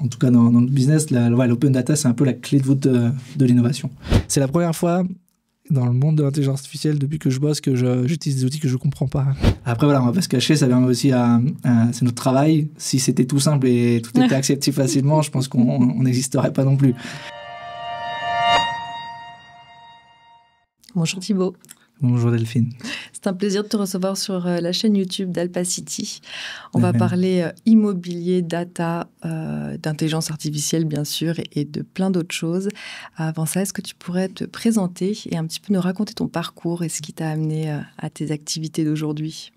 en tout cas dans le business, l'open data, c'est un peu la clé de voûte de l'innovation. C'est la première fois dans le monde de l'intelligence artificielle, depuis que je bosse, que j'utilise des outils que je ne comprends pas. Après, voilà, on ne va pas se cacher, ça permet aussi c'est notre travail. Si c'était tout simple et tout était accessible facilement, je pense qu'on n'existerait pas non plus. Bonjour Thibaut. Bonjour Delphine. C'est un plaisir de te recevoir sur la chaîne YouTube d'Alpacity. On va parler immobilier, data, d'intelligence artificielle bien sûr et de plein d'autres choses. Avant ça, est-ce que tu pourrais te présenter et un petit peu nous raconter ton parcours et ce qui t'a amené à tes activités d'aujourd'hui?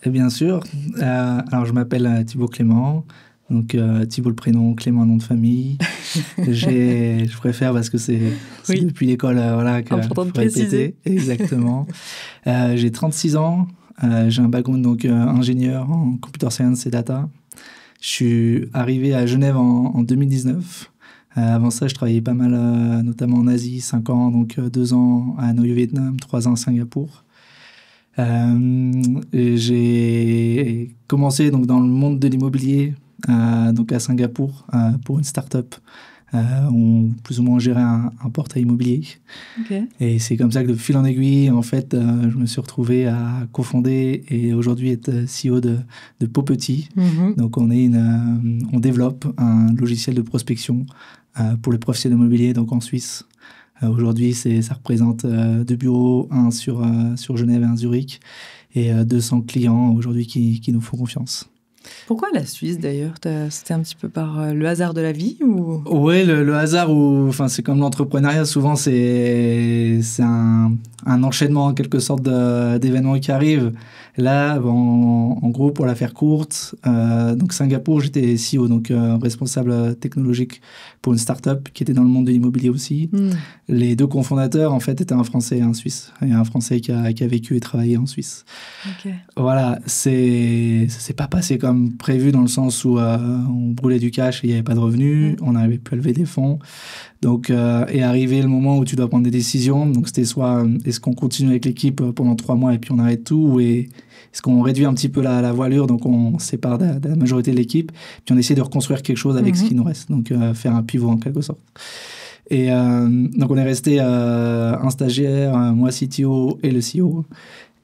Et bien sûr. Alors je m'appelle Thibaut Clément. Donc Thibaut le prénom, Clément le nom de famille. Je préfère parce que c'est depuis l'école que important de préciser. Exactement. J'ai 36 ans. J'ai un background donc ingénieur en computer science et data. Je suis arrivé à Genève en 2019. Avant ça, je travaillais pas mal, notamment en Asie, 5 ans, donc 2 ans à Hanoï au Vietnam, 3 ans à Singapour. J'ai commencé donc dans le monde de l'immobilier. Donc à Singapour pour une start-up où plus ou moins on gérait un portail immobilier. Okay. Et c'est comme ça que de fil en aiguille, en fait, je me suis retrouvé à cofonder et aujourd'hui être CEO de Popetit. Donc on développe un logiciel de prospection pour les professionnels immobiliers, donc en Suisse. Aujourd'hui, ça représente 2 bureaux, un sur Genève et un Zurich, et 200 clients aujourd'hui qui nous font confiance. Pourquoi la Suisse d'ailleurs? C'était un petit peu par le hasard de la vie ou... Oui, le hasard, c'est comme l'entrepreneuriat, souvent c'est un enchaînement en quelque sorte d'événements qui arrivent. Là, en gros, pour la faire courte, donc Singapour, j'étais CEO, donc responsable technologique pour une start-up qui était dans le monde de l'immobilier aussi. Les 2 cofondateurs, en fait, étaient un Français et un Suisse. Et un Français qui a vécu et travaillé en Suisse. Okay. Voilà, ça s'est pas passé comme prévu dans le sens où on brûlait du cash et il n'y avait pas de revenus, on n'arrivait plus à lever des fonds. Donc, est arrivé le moment où tu dois prendre des décisions. Donc, c'était soit est-ce qu'on continue avec l'équipe pendant 3 mois et puis on arrête tout, ou est-ce qu'on réduit un petit peu la voilure, donc on se sépare de la majorité de l'équipe, puis on essaie de reconstruire quelque chose avec ce qui nous reste. Donc, faire un pivot en quelque sorte. Et donc, on est resté un stagiaire, moi CTO et le CEO.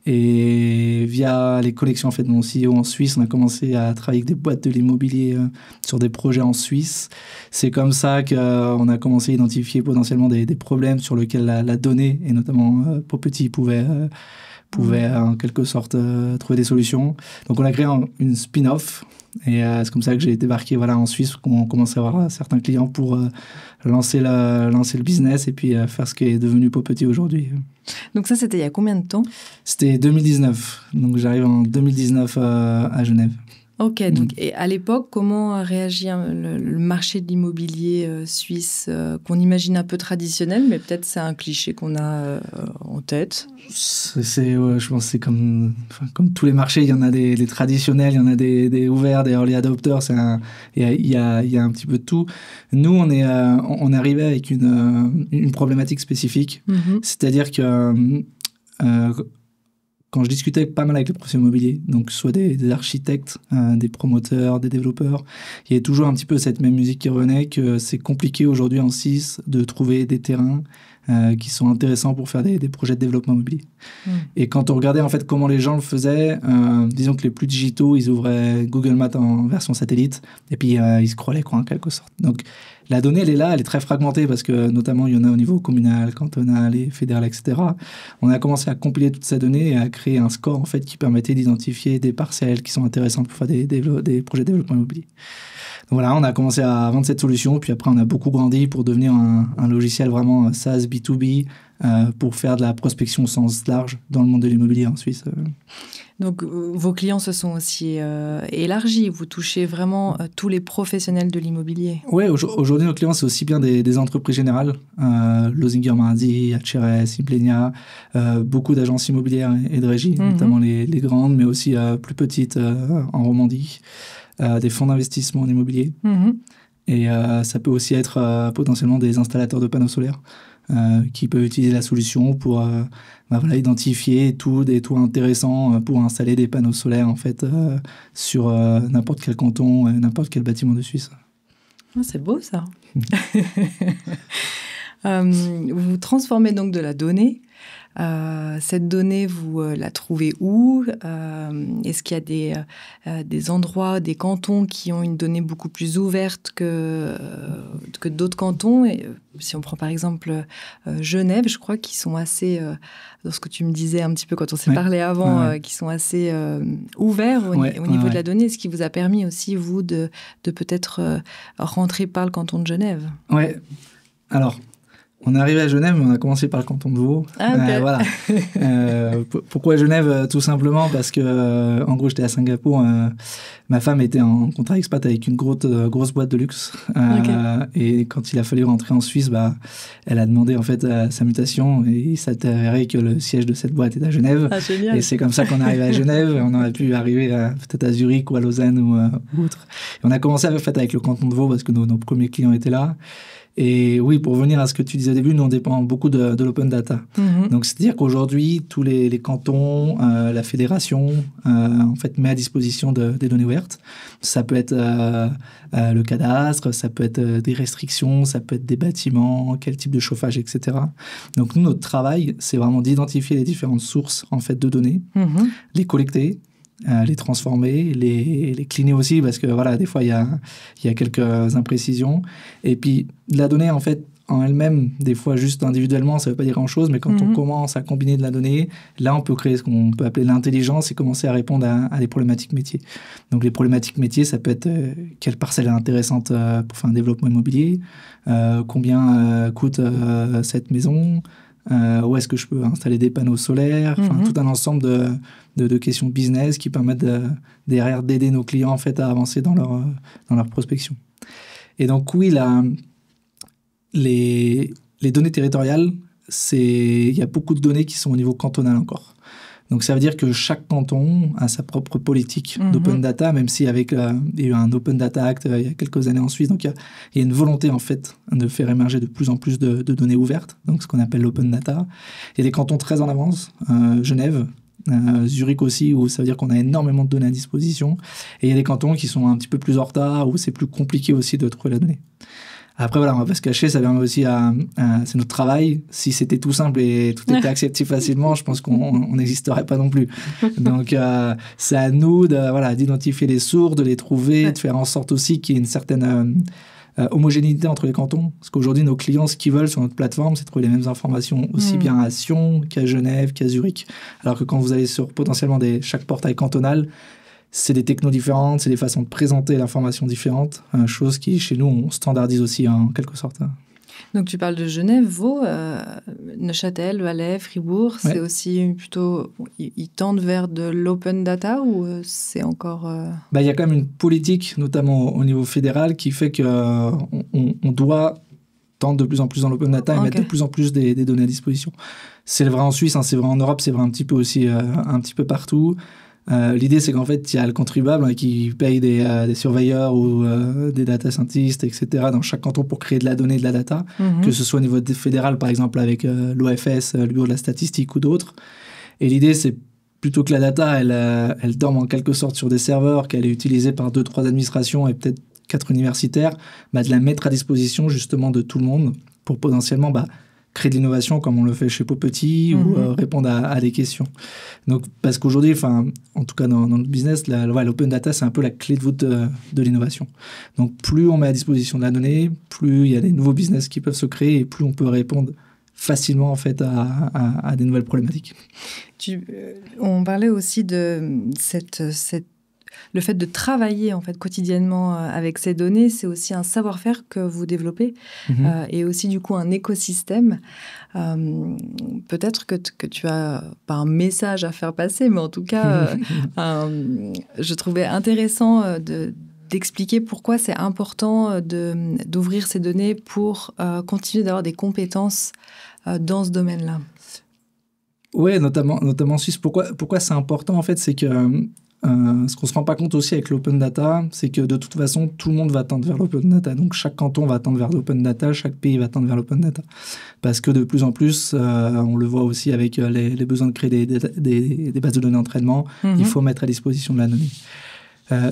Et via les connexions en fait de mon CEO en Suisse, on a commencé à travailler avec des boîtes de l'immobilier sur des projets en Suisse. C'est comme ça qu'on a commencé à identifier potentiellement des problèmes sur lesquels la donnée, et notamment Popetit, pouvait en quelque sorte trouver des solutions. Donc on a créé une spin-off. Et c'est comme ça que j'ai débarqué en Suisse, qu'on commençait à avoir certains clients pour lancer le business et puis faire ce qui est devenu Popetit aujourd'hui. Donc ça, c'était il y a combien de temps? C'était 2019. Donc j'arrive en 2019 à Genève. Ok, donc et à l'époque, comment a réagi le marché de l'immobilier suisse, qu'on imagine un peu traditionnel, mais peut-être c'est un cliché qu'on a en tête? Je pense que c'est comme tous les marchés, il y en a des traditionnels, il y en a des ouverts, des early adopters, il y a un petit peu de tout. Nous, on est arrivé avec une problématique spécifique, c'est-à-dire que quand je discutais pas mal avec les professionnels immobiliers, donc soit des architectes, des promoteurs, des développeurs, il y avait toujours un petit peu cette même musique qui revenait, que c'est compliqué aujourd'hui en Suisse de trouver des terrains qui sont intéressants pour faire des projets de développement immobilier. Et quand on regardait en fait comment les gens le faisaient, disons que les plus digitaux, ils ouvraient Google Maps en version satellite et puis ils scrollaient en quelque sorte. Donc la donnée, elle est là, elle est très fragmentée parce que notamment il y en a au niveau communal, cantonal et fédéral, etc. On a commencé à compiler toute cette donnée et à créer un score en fait qui permettait d'identifier des parcelles qui sont intéressantes pour faire des projets de développement immobilier. Donc voilà, on a commencé à vendre cette solution, puis après on a beaucoup grandi pour devenir un logiciel vraiment SaaS B2B pour faire de la prospection au sens large dans le monde de l'immobilier en Suisse. Donc vos clients se sont aussi élargis, vous touchez vraiment tous les professionnels de l'immobilier? Oui, aujourd'hui nos clients c'est aussi bien des entreprises générales, Losinger Mardi, HRS, Implenia, beaucoup d'agences immobilières et de régies, notamment les grandes, mais aussi plus petites en Romandie. Des fonds d'investissement en immobilier. Et ça peut aussi être potentiellement des installateurs de panneaux solaires qui peuvent utiliser la solution pour identifier des toits intéressants pour installer des panneaux solaires en fait, sur n'importe quel canton, n'importe quel bâtiment de Suisse. Ah, c'est beau ça. Vous transformez donc de la donnée. Cette donnée, vous la trouvez où? Est-ce qu'il y a des endroits, des cantons qui ont une donnée beaucoup plus ouverte que d'autres cantons? Et, si on prend par exemple Genève, je crois qu'ils sont assez, dans ce que tu me disais un petit peu quand on s'est parlé avant, qui sont assez ouverts au niveau de la donnée, ce qui vous a permis aussi, vous, de peut-être rentrer par le canton de Genève. Oui, alors... On est arrivé à Genève, mais on a commencé par le canton de Vaud. Ah, okay. Voilà. Pourquoi Genève? Tout simplement parce que, en gros, j'étais à Singapour. Ma femme était en contrat expat avec une grosse boîte de luxe. Et quand il a fallu rentrer en Suisse, elle a demandé en fait sa mutation. Et il s'est avéré que le siège de cette boîte est à Genève. Ah, génial. Et c'est comme ça qu'on est arrivé à Genève. On aurait pu arriver peut-être à Zurich ou à Lausanne ou autre. Et on a commencé en fait avec le canton de Vaud parce que nos premiers clients étaient là. Et oui, pour revenir à ce que tu disais au début, nous, on dépend beaucoup de l'open data. Donc, c'est-à-dire qu'aujourd'hui, tous les cantons, la fédération, en fait, met à disposition des données ouvertes. Ça peut être le cadastre, ça peut être des restrictions, ça peut être des bâtiments, quel type de chauffage, etc. Donc, nous, notre travail, c'est vraiment d'identifier les différentes sources, en fait, de données, les collecter, les transformer, les cleaner aussi, parce que voilà, des fois, il y a quelques imprécisions. Et puis, la donnée, en fait, en elle-même, des fois, juste individuellement, ça ne veut pas dire grand-chose, mais quand on commence à combiner de la donnée, là, on peut créer ce qu'on peut appeler l'intelligence et commencer à répondre à des problématiques métiers. Donc, les problématiques métiers, ça peut être quelle parcelle est intéressante pour faire un développement immobilier, combien coûte cette maison, où est-ce que je peux installer des panneaux solaires, tout un ensemble de questions business qui permettent derrière d'aider nos clients en fait, à avancer dans leur prospection. Et donc oui, les données territoriales, il y a beaucoup de données qui sont au niveau cantonal encore. Donc ça veut dire que chaque canton a sa propre politique d'open data, même si il y a eu un Open Data Act il y a quelques années en Suisse. Donc il y a une volonté en fait de faire émerger de plus en plus de données ouvertes, donc ce qu'on appelle l'open data. Il y a des cantons très en avance, Genève, Zurich aussi, où ça veut dire qu'on a énormément de données à disposition. Et il y a des cantons qui sont un petit peu plus en retard, où c'est plus compliqué aussi de trouver la donnée. Après, voilà, on va pas se cacher, ça permet aussi c'est notre travail. Si c'était tout simple et tout était accessible facilement, je pense qu'on n'existerait pas non plus. Donc, c'est à nous d'identifier les sources, de les trouver, de faire en sorte aussi qu'il y ait une certaine homogénéité entre les cantons. Parce qu'aujourd'hui, nos clients, ce qu'ils veulent sur notre plateforme, c'est trouver les mêmes informations aussi bien à Sion qu'à Genève, qu'à Zurich. Alors que quand vous allez sur potentiellement chaque portail cantonal, c'est des technos différentes, c'est des façons de présenter l'information différentes, chose qui, chez nous, on standardise aussi en quelque sorte. Donc, tu parles de Genève, Vaud, Neuchâtel, Valais, Fribourg, c'est aussi plutôt... Ils tendent vers de l'open data ou c'est encore... Il y a quand même une politique, notamment au niveau fédéral, qui fait qu'on doit tendre de plus en plus dans l'open data et mettre de plus en plus des données à disposition. C'est vrai en Suisse, c'est vrai en Europe, c'est vrai un petit peu aussi, un petit peu partout. L'idée, c'est qu'en fait, il y a le contribuable qui paye des surveilleurs ou des data scientists, etc., dans chaque canton pour créer de la donnée, de la data, que ce soit au niveau fédéral, par exemple, avec l'OFS, le Bureau de la statistique ou d'autres. Et l'idée, c'est plutôt que la data, elle dorme en quelque sorte sur des serveurs, qu'elle est utilisée par 2-3 administrations et peut-être 4 universitaires, de la mettre à disposition justement de tout le monde pour potentiellement créer de l'innovation comme on le fait chez Popetit ou répondre à des questions. Donc, parce qu'aujourd'hui, en tout cas dans notre business, l'open data, c'est un peu la clé de voûte de l'innovation. Donc, plus on met à disposition de la donnée, plus il y a des nouveaux business qui peuvent se créer et plus on peut répondre facilement en fait à des nouvelles problématiques. On parlait aussi de le fait de travailler en fait quotidiennement avec ces données, c'est aussi un savoir-faire que vous développez et aussi du coup un écosystème. Peut-être que tu as pas un message à faire passer, mais en tout cas, je trouvais intéressant d'expliquer pourquoi c'est important d'ouvrir ces données pour continuer d'avoir des compétences dans ce domaine-là. Oui, notamment en Suisse. Pourquoi c'est important en fait, c'est que ce qu'on ne se rend pas compte aussi avec l'open data, c'est que de toute façon, tout le monde va tendre vers l'open data. Donc, chaque canton va tendre vers l'open data, chaque pays va tendre vers l'open data. Parce que de plus en plus, on le voit aussi avec les besoins de créer des bases de données d'entraînement, il faut mettre à disposition de la donnée.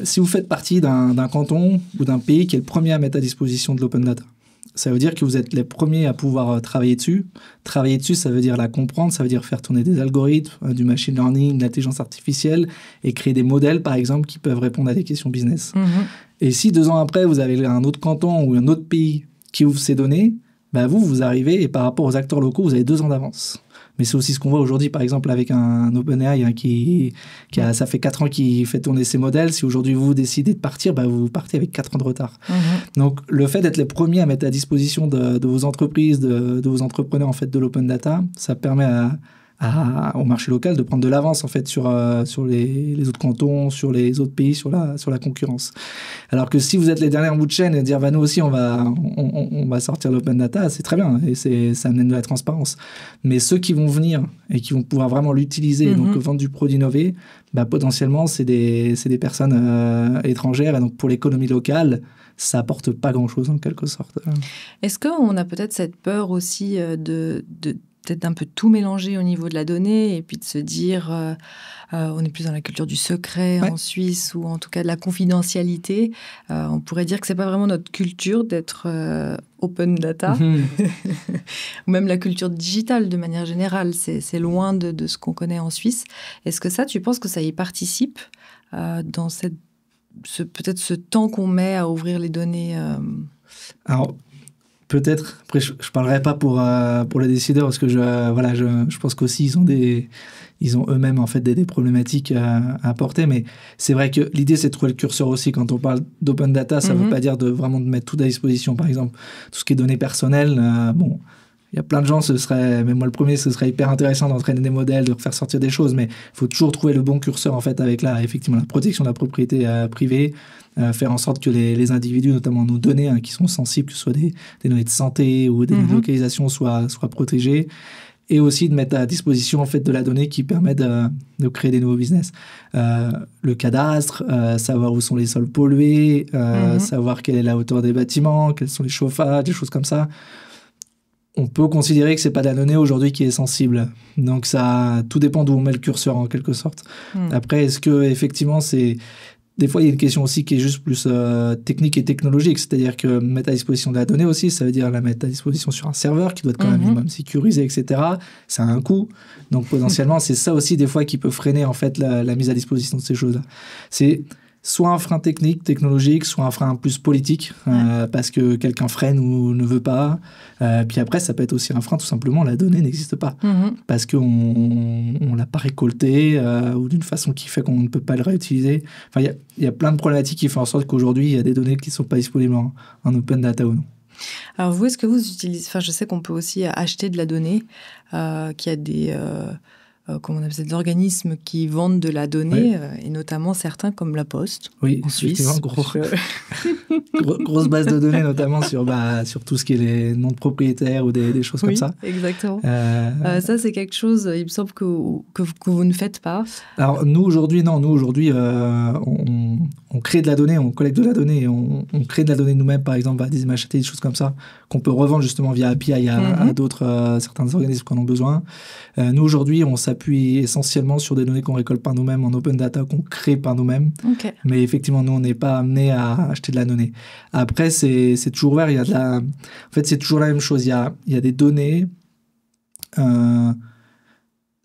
Si vous faites partie d'un canton ou d'un pays qui est le premier à mettre à disposition de l'open data, ça veut dire que vous êtes les premiers à pouvoir travailler dessus. Travailler dessus, ça veut dire la comprendre, ça veut dire faire tourner des algorithmes, du machine learning, de l'intelligence artificielle et créer des modèles, par exemple, qui peuvent répondre à des questions business. Et si 2 ans après, vous avez un autre canton ou un autre pays qui ouvre ces données, bah vous arrivez et par rapport aux acteurs locaux, vous avez 2 ans d'avance. Mais c'est aussi ce qu'on voit aujourd'hui, par exemple, avec un OpenAI ça fait 4 ans qu'il fait tourner ses modèles. Si aujourd'hui vous décidez de partir, bah vous partez avec 4 ans de retard. Donc, le fait d'être les premiers à mettre à disposition de vos entreprises, de vos entrepreneurs en fait, de l'open data, ça permet au marché local de prendre de l'avance en fait, sur les autres cantons, sur les autres pays, sur la concurrence. Alors que si vous êtes les derniers en bout de chaîne et dire bah, nous aussi on va sortir l'open data, c'est très bien et ça amène de la transparence. Mais ceux qui vont venir et qui vont pouvoir vraiment l'utiliser, donc vendre du produit innové, bah, potentiellement c'est des personnes étrangères et donc pour l'économie locale, ça apporte pas grand-chose en quelque sorte. Est-ce qu'on a peut-être cette peur aussi de peut-être d'un peu tout mélanger au niveau de la donnée et puis de se dire on est plus dans la culture du secret en Suisse ou en tout cas de la confidentialité. On pourrait dire que c'est pas vraiment notre culture d'être open data ou même la culture digitale de manière générale. C'est loin de ce qu'on connaît en Suisse. Est-ce que ça, tu penses que ça y participe dans peut-être ce temps qu'on met à ouvrir les données Alors, peut-être, après je ne parlerai pas pour les décideurs parce que je pense qu'aussi ils ont eux-mêmes en fait des problématiques à apporter, mais c'est vrai que l'idée c'est de trouver le curseur aussi quand on parle d'open data, ça ne veut pas dire vraiment de mettre tout à disposition, par exemple tout ce qui est données personnelles, il y a plein de gens, même moi le premier, ce serait hyper intéressant d'entraîner des modèles, de faire sortir des choses, mais il faut toujours trouver le bon curseur en fait avec effectivement la protection de la propriété privée, faire en sorte que les individus, notamment nos données qui sont sensibles, que ce soit des données de santé ou des données de localisation, soient protégées, et aussi de mettre à disposition en fait de la donnée qui permet de créer des nouveaux business. Le cadastre, savoir où sont les sols pollués, savoir quelle est la hauteur des bâtiments, quels sont les chauffages, des choses comme ça. On peut considérer que c'est pas de la donnée aujourd'hui qui est sensible. Donc tout dépend d'où on met le curseur en quelque sorte. Après, est-ce que effectivement des fois il y a une question aussi qui est juste plus technique et technologique, c'est-à-dire que mettre à disposition de la donnée aussi, ça veut dire la mettre à disposition sur un serveur qui doit être quand même minimum sécurisé, etc. Ça a un coût. Donc potentiellement, c'est ça aussi des fois qui peut freiner en fait la mise à disposition de ces choses-là. C'est soit un frein technologique, soit un frein plus politique, parce que quelqu'un freine ou ne veut pas. Puis après, ça peut être aussi un frein, tout simplement, la donnée n'existe pas. Parce qu'on ne l'a pas récoltée, ou d'une façon qui fait qu'on ne peut pas le réutiliser. Enfin, il y a plein de problématiques qui font en sorte qu'aujourd'hui, il y a des données qui ne sont pas disponibles en open data ou non. Alors vous, est-ce que vous utilisez... Enfin, je sais qu'on peut aussi acheter de la donnée, qu'il y a des... comment on appelle ça, des organismes qui vendent de la donnée, et notamment certains comme La Poste, en Suisse. Grosse base de données, notamment sur tout ce qui est les noms de propriétaires ou des choses comme ça. Exactement. Ça, c'est quelque chose, il me semble, que vous ne faites pas. Alors, nous, aujourd'hui, on crée de la donnée, on collecte de la donnée, on crée de la donnée nous-mêmes, par exemple, des images satellites, des choses comme ça, qu'on peut revendre justement via API à d'autres, certains organismes qui en ont besoin. Nous, aujourd'hui, on s'appuie essentiellement sur des données qu'on récolte par nous-mêmes en open data, qu'on crée par nous-mêmes. Okay. Mais effectivement, nous, on n'est pas amené à acheter de la donnée. Après, c'est toujours ouvert. En fait, c'est toujours la même chose. Il y a des données.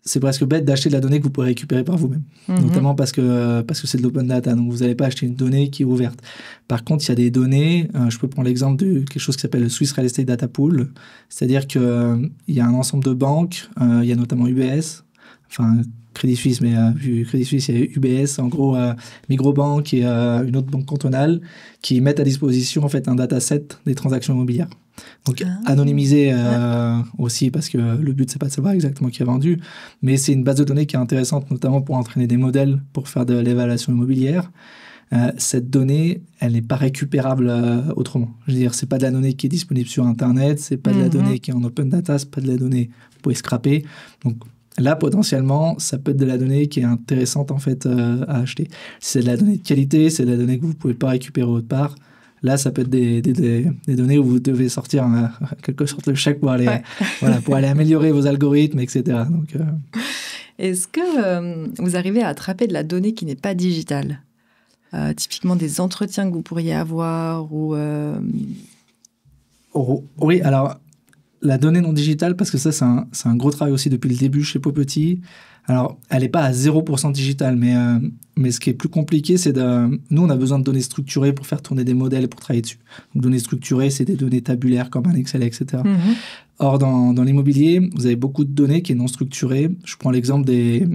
C'est presque bête d'acheter de la donnée que vous pouvez récupérer par vous-même. Notamment parce que c'est de l'open data. Donc, vous n'allez pas acheter une donnée qui est ouverte. Par contre, il y a des données. Je peux prendre l'exemple de quelque chose qui s'appelle le Swiss Real Estate Data Pool. C'est-à-dire qu'il y a un ensemble de banques. Il y a notamment UBS. Enfin, Crédit Suisse, mais vu Crédit Suisse, il y a UBS, en gros, Microbank et une autre banque cantonale qui mettent à disposition en fait un dataset des transactions immobilières. Donc anonymisé aussi, parce que le but, c'est pas de savoir exactement qui a vendu, mais c'est une base de données qui est intéressante, notamment pour entraîner des modèles pour faire de l'évaluation immobilière. Cette donnée, elle n'est pas récupérable autrement. Je veux dire, c'est pas de la donnée qui est disponible sur Internet, c'est pas de la donnée qui est en open data, c'est pas de la donnée que vous pouvez scraper. Donc là, potentiellement, ça peut être de la donnée qui est intéressante en fait à acheter. Si c'est de la donnée de qualité, c'est de la donnée que vous pouvez pas récupérer autre part. Là, ça peut être des données où vous devez sortir en quelque sorte le chèque pour aller, pour aller améliorer vos algorithmes, etc. Donc, Est-ce que vous arrivez à attraper de la donnée qui n'est pas digitale ? typiquement des entretiens que vous pourriez avoir ou Oui, alors la donnée non digitale, parce que ça, c'est un gros travail aussi depuis le début chez Popetit. Alors, elle n'est pas à 0% digitale, mais ce qui est plus compliqué, c'est nous, on a besoin de données structurées pour faire tourner des modèles et pour travailler dessus. Donc, données structurées, c'est des données tabulaires comme un Excel, etc. Or, dans l'immobilier, vous avez beaucoup de données qui sont non structurées. Je prends l'exemple des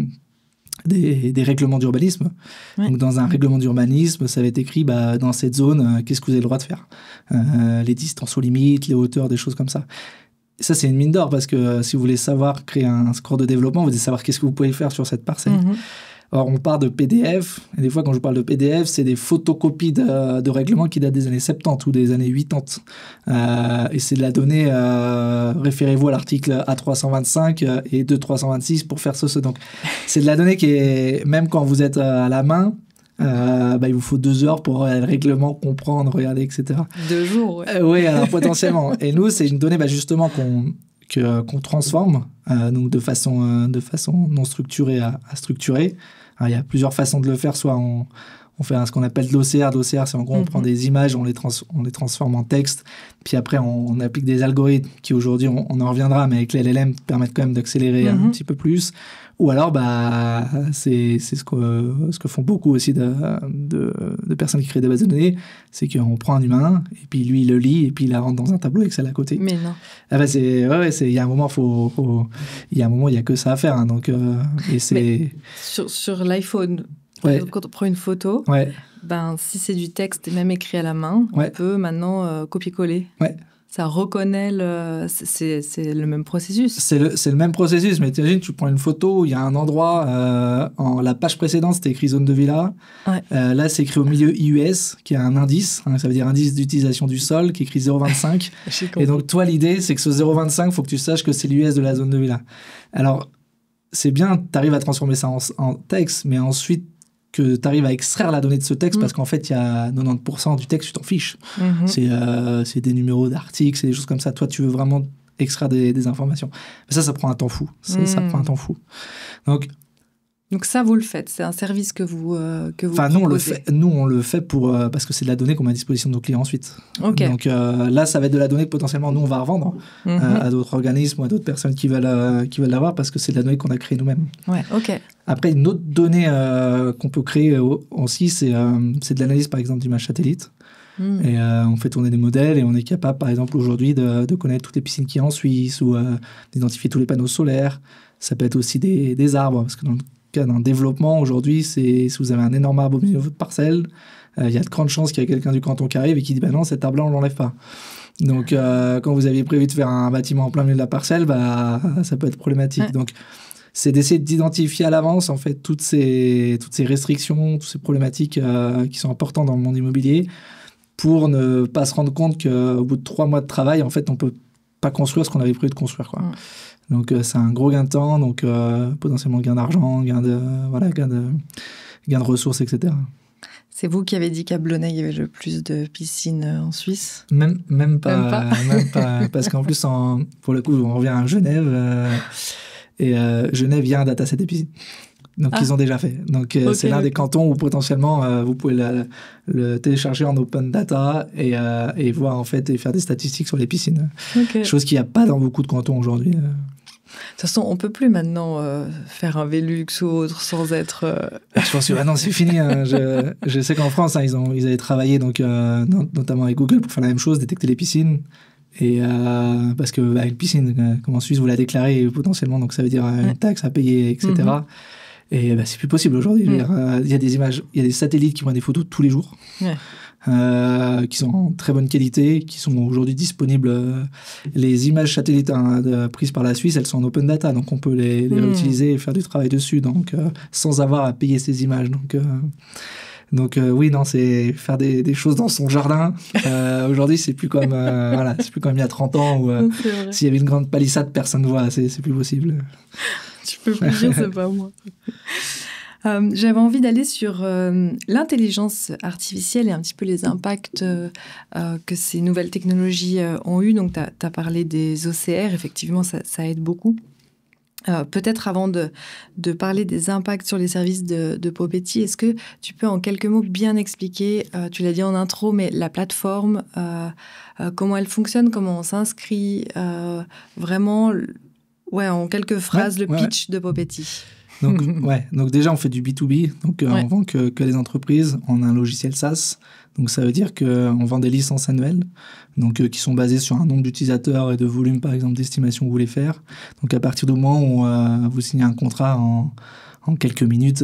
règlements d'urbanisme. Ouais. Donc, dans un règlement d'urbanisme, ça va être écrit dans cette zone, qu'est-ce que vous avez le droit de faire, les distances aux limites, les hauteurs, des choses comme ça. Et ça, c'est une mine d'or parce que si vous voulez savoir créer un score de développement, vous devez savoir qu'est-ce que vous pouvez faire sur cette parcelle. Or, on part de PDF, et des fois, quand je parle de PDF, c'est des photocopies de règlements qui datent des années 70 ou des années 80. Et c'est de la donnée, référez-vous à l'article A325 et 2326 pour faire ce. Donc, c'est de la donnée qui est, même quand vous êtes à la main, il vous faut 2 heures pour le règlement, comprendre, regarder, etc. 2 jours, ouais. Oui, alors potentiellement. Et nous, c'est une donnée justement qu'on transforme donc de façon non structurée à structurée. Alors, il y a plusieurs façons de le faire. Soit on fait ce qu'on appelle de l'OCR. De l'OCR, c'est en gros, on prend des images, on les transforme en texte. Puis après, on applique des algorithmes qui aujourd'hui, on en reviendra, mais avec les LLM, permettent quand même d'accélérer un petit peu plus. Ou alors, c'est ce que font beaucoup aussi de personnes qui créent des bases de données, c'est qu'on prend un humain, et puis lui, il le lit, et puis il la rentre dans un tableau Excel à côté. Mais non. Il y a un moment, il n'y a que ça à faire. Hein, donc, et c'est... Mais sur l'iPhone, quand on prend une photo, si c'est du texte, même écrit à la main, on peut maintenant copier-coller. Ouais. Ça reconnaît c'est le même processus. C'est le même processus, mais t'imagines, tu prends une photo, il y a un endroit, la page précédente, c'était écrit zone de villa. Ouais. Là, c'est écrit au milieu IUS, qui a un indice, ça veut dire indice d'utilisation du sol, qui est écrit 0,25. Et donc, toi, l'idée, c'est que ce 0,25, il faut que tu saches que c'est l'US de la zone de villa. Alors, c'est bien, tu arrives à transformer ça en texte, mais ensuite, que tu arrives à extraire la donnée de ce texte, parce qu'en fait, il y a 90% du texte, tu t'en fiches. C'est des numéros d'articles, c'est des choses comme ça. Toi, tu veux vraiment extraire des informations. Mais ça prend un temps fou. Ça prend un temps fou. Donc ça, vous le faites. C'est un service que vous proposez. Nous, on le fait parce que c'est de la donnée qu'on met à disposition de nos clients ensuite. Okay. Donc là, ça va être de la donnée que potentiellement, nous, on va revendre à d'autres organismes ou à d'autres personnes qui veulent l'avoir parce que c'est de la donnée qu'on a créée nous-mêmes. Ouais, ok. Après, une autre donnée qu'on peut créer aussi, c'est de l'analyse, par exemple, d'images satellites. Et on fait tourner des modèles et on est capable, par exemple, aujourd'hui, de connaître toutes les piscines qu'il y a en Suisse ou d'identifier tous les panneaux solaires. Ça peut être aussi des arbres, parce que dans le cas d'un développement, aujourd'hui, si vous avez un énorme arbre au milieu de votre parcelle, il y a de grandes chances qu'il y ait quelqu'un du canton qui arrive et qui dit non, cet arbre-là, on ne l'enlève pas. Donc, quand vous aviez prévu de faire un bâtiment en plein milieu de la parcelle, ça peut être problématique. Ouais. Donc, c'est d'essayer d'identifier à l'avance, en fait, toutes ces restrictions, toutes ces problématiques qui sont importantes dans le monde immobilier pour ne pas se rendre compte qu'au bout de 3 mois de travail, en fait, on ne peut pas construire ce qu'on avait prévu de construire, quoi. Donc, c'est un gros gain de temps, donc potentiellement gain d'argent, gain de ressources, etc. C'est vous qui avez dit qu'à Blonay, il y avait le plus de piscines en Suisse ? Même pas. Parce qu'en plus, pour le coup, on revient à Genève. Et Genève, il y a un dataset des piscines. Donc, ils ont déjà fait. Donc, c'est l'un des cantons où potentiellement, vous pouvez le télécharger en open data et voir, en fait, et faire des statistiques sur les piscines. Okay. Chose qu'il n'y a pas dans beaucoup de cantons aujourd'hui. De toute façon, on ne peut plus maintenant faire un Velux ou autre sans être... Je pense que non, c'est fini. Hein. Je sais qu'en France, ils avaient travaillé donc, notamment avec Google pour faire la même chose, détecter les piscines. Et parce que une piscine, comme en Suisse, vous la déclarez potentiellement, donc ça veut dire une taxe à payer, etc. Et c'est plus possible aujourd'hui. Il y a des images, il y a des satellites qui prennent des photos tous les jours, qui sont en très bonne qualité, qui sont aujourd'hui disponibles. Les images satellites prises par la Suisse, elles sont en open data, donc on peut les réutiliser et faire du travail dessus, donc sans avoir à payer ces images. Donc oui, non, c'est faire des choses dans son jardin. Aujourd'hui, c'est plus comme c'est plus comme il y a 30 ans où s'il y avait une grande palissade, personne ne voit. C'est plus possible. Tu peux plus dire, c'est pas moi. J'avais envie d'aller sur l'intelligence artificielle et un petit peu les impacts que ces nouvelles technologies ont eu. Donc, tu as parlé des OCR. Effectivement, ça aide beaucoup. Peut-être avant de parler des impacts sur les services de Popetit, est-ce que tu peux en quelques mots bien expliquer, tu l'as dit en intro, mais la plateforme, comment elle fonctionne, comment on s'inscrit, vraiment, en quelques phrases, le pitch de Popetit. Donc déjà, on fait du B2B, donc on vend que les entreprises. On a un logiciel SaaS, donc ça veut dire qu'on vend des licences annuelles, donc qui sont basées sur un nombre d'utilisateurs et de volume, par exemple, d'estimation que vous voulez faire. Donc à partir du moment où vous signez un contrat en quelques minutes,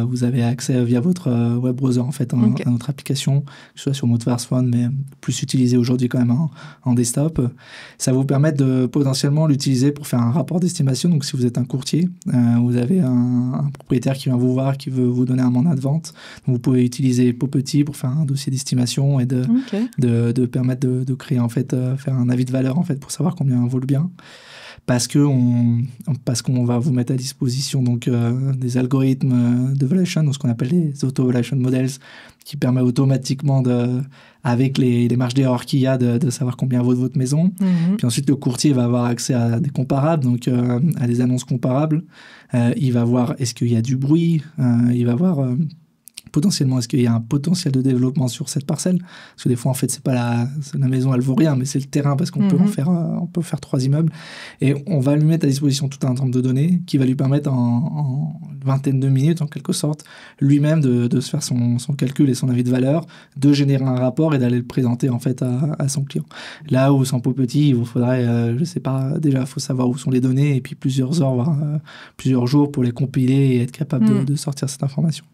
vous avez accès via votre web browser en fait à notre application, que ce soit sur votre smartphone, mais plus utilisé aujourd'hui quand même en desktop. Ça vous permet de potentiellement l'utiliser pour faire un rapport d'estimation. Donc si vous êtes un courtier, vous avez un propriétaire qui vient vous voir, qui veut vous donner un mandat de vente, donc vous pouvez utiliser Popetit pour faire un dossier d'estimation et de permettre de créer en fait, faire un avis de valeur en fait pour savoir combien vaut le bien. Parce qu'on va vous mettre à disposition donc, des algorithmes de valuation, donc ce qu'on appelle les auto-valuation models, qui permet automatiquement, avec les marges d'erreur qu'il y a, de savoir combien vaut votre maison. Puis ensuite, le courtier va avoir accès à des comparables, donc à des annonces comparables. Il va voir est-ce qu'il y a du bruit, il va voir... potentiellement, est-ce qu'il y a un potentiel de développement sur cette parcelle? Parce que des fois, en fait, c'est pas la maison, elle vaut rien, mais c'est le terrain parce qu'on peut on peut faire 3 immeubles. Et on va lui mettre à disposition tout un ensemble de données qui va lui permettre en une vingtaine de minutes, en quelque sorte, lui-même de se faire son calcul et son avis de valeur, de générer un rapport et d'aller le présenter, en fait, à son client. Là où, sans Popetit, il vous faudrait, je sais pas, déjà, il faut savoir où sont les données et puis plusieurs heures, voire plusieurs jours pour les compiler et être capable de sortir cette information.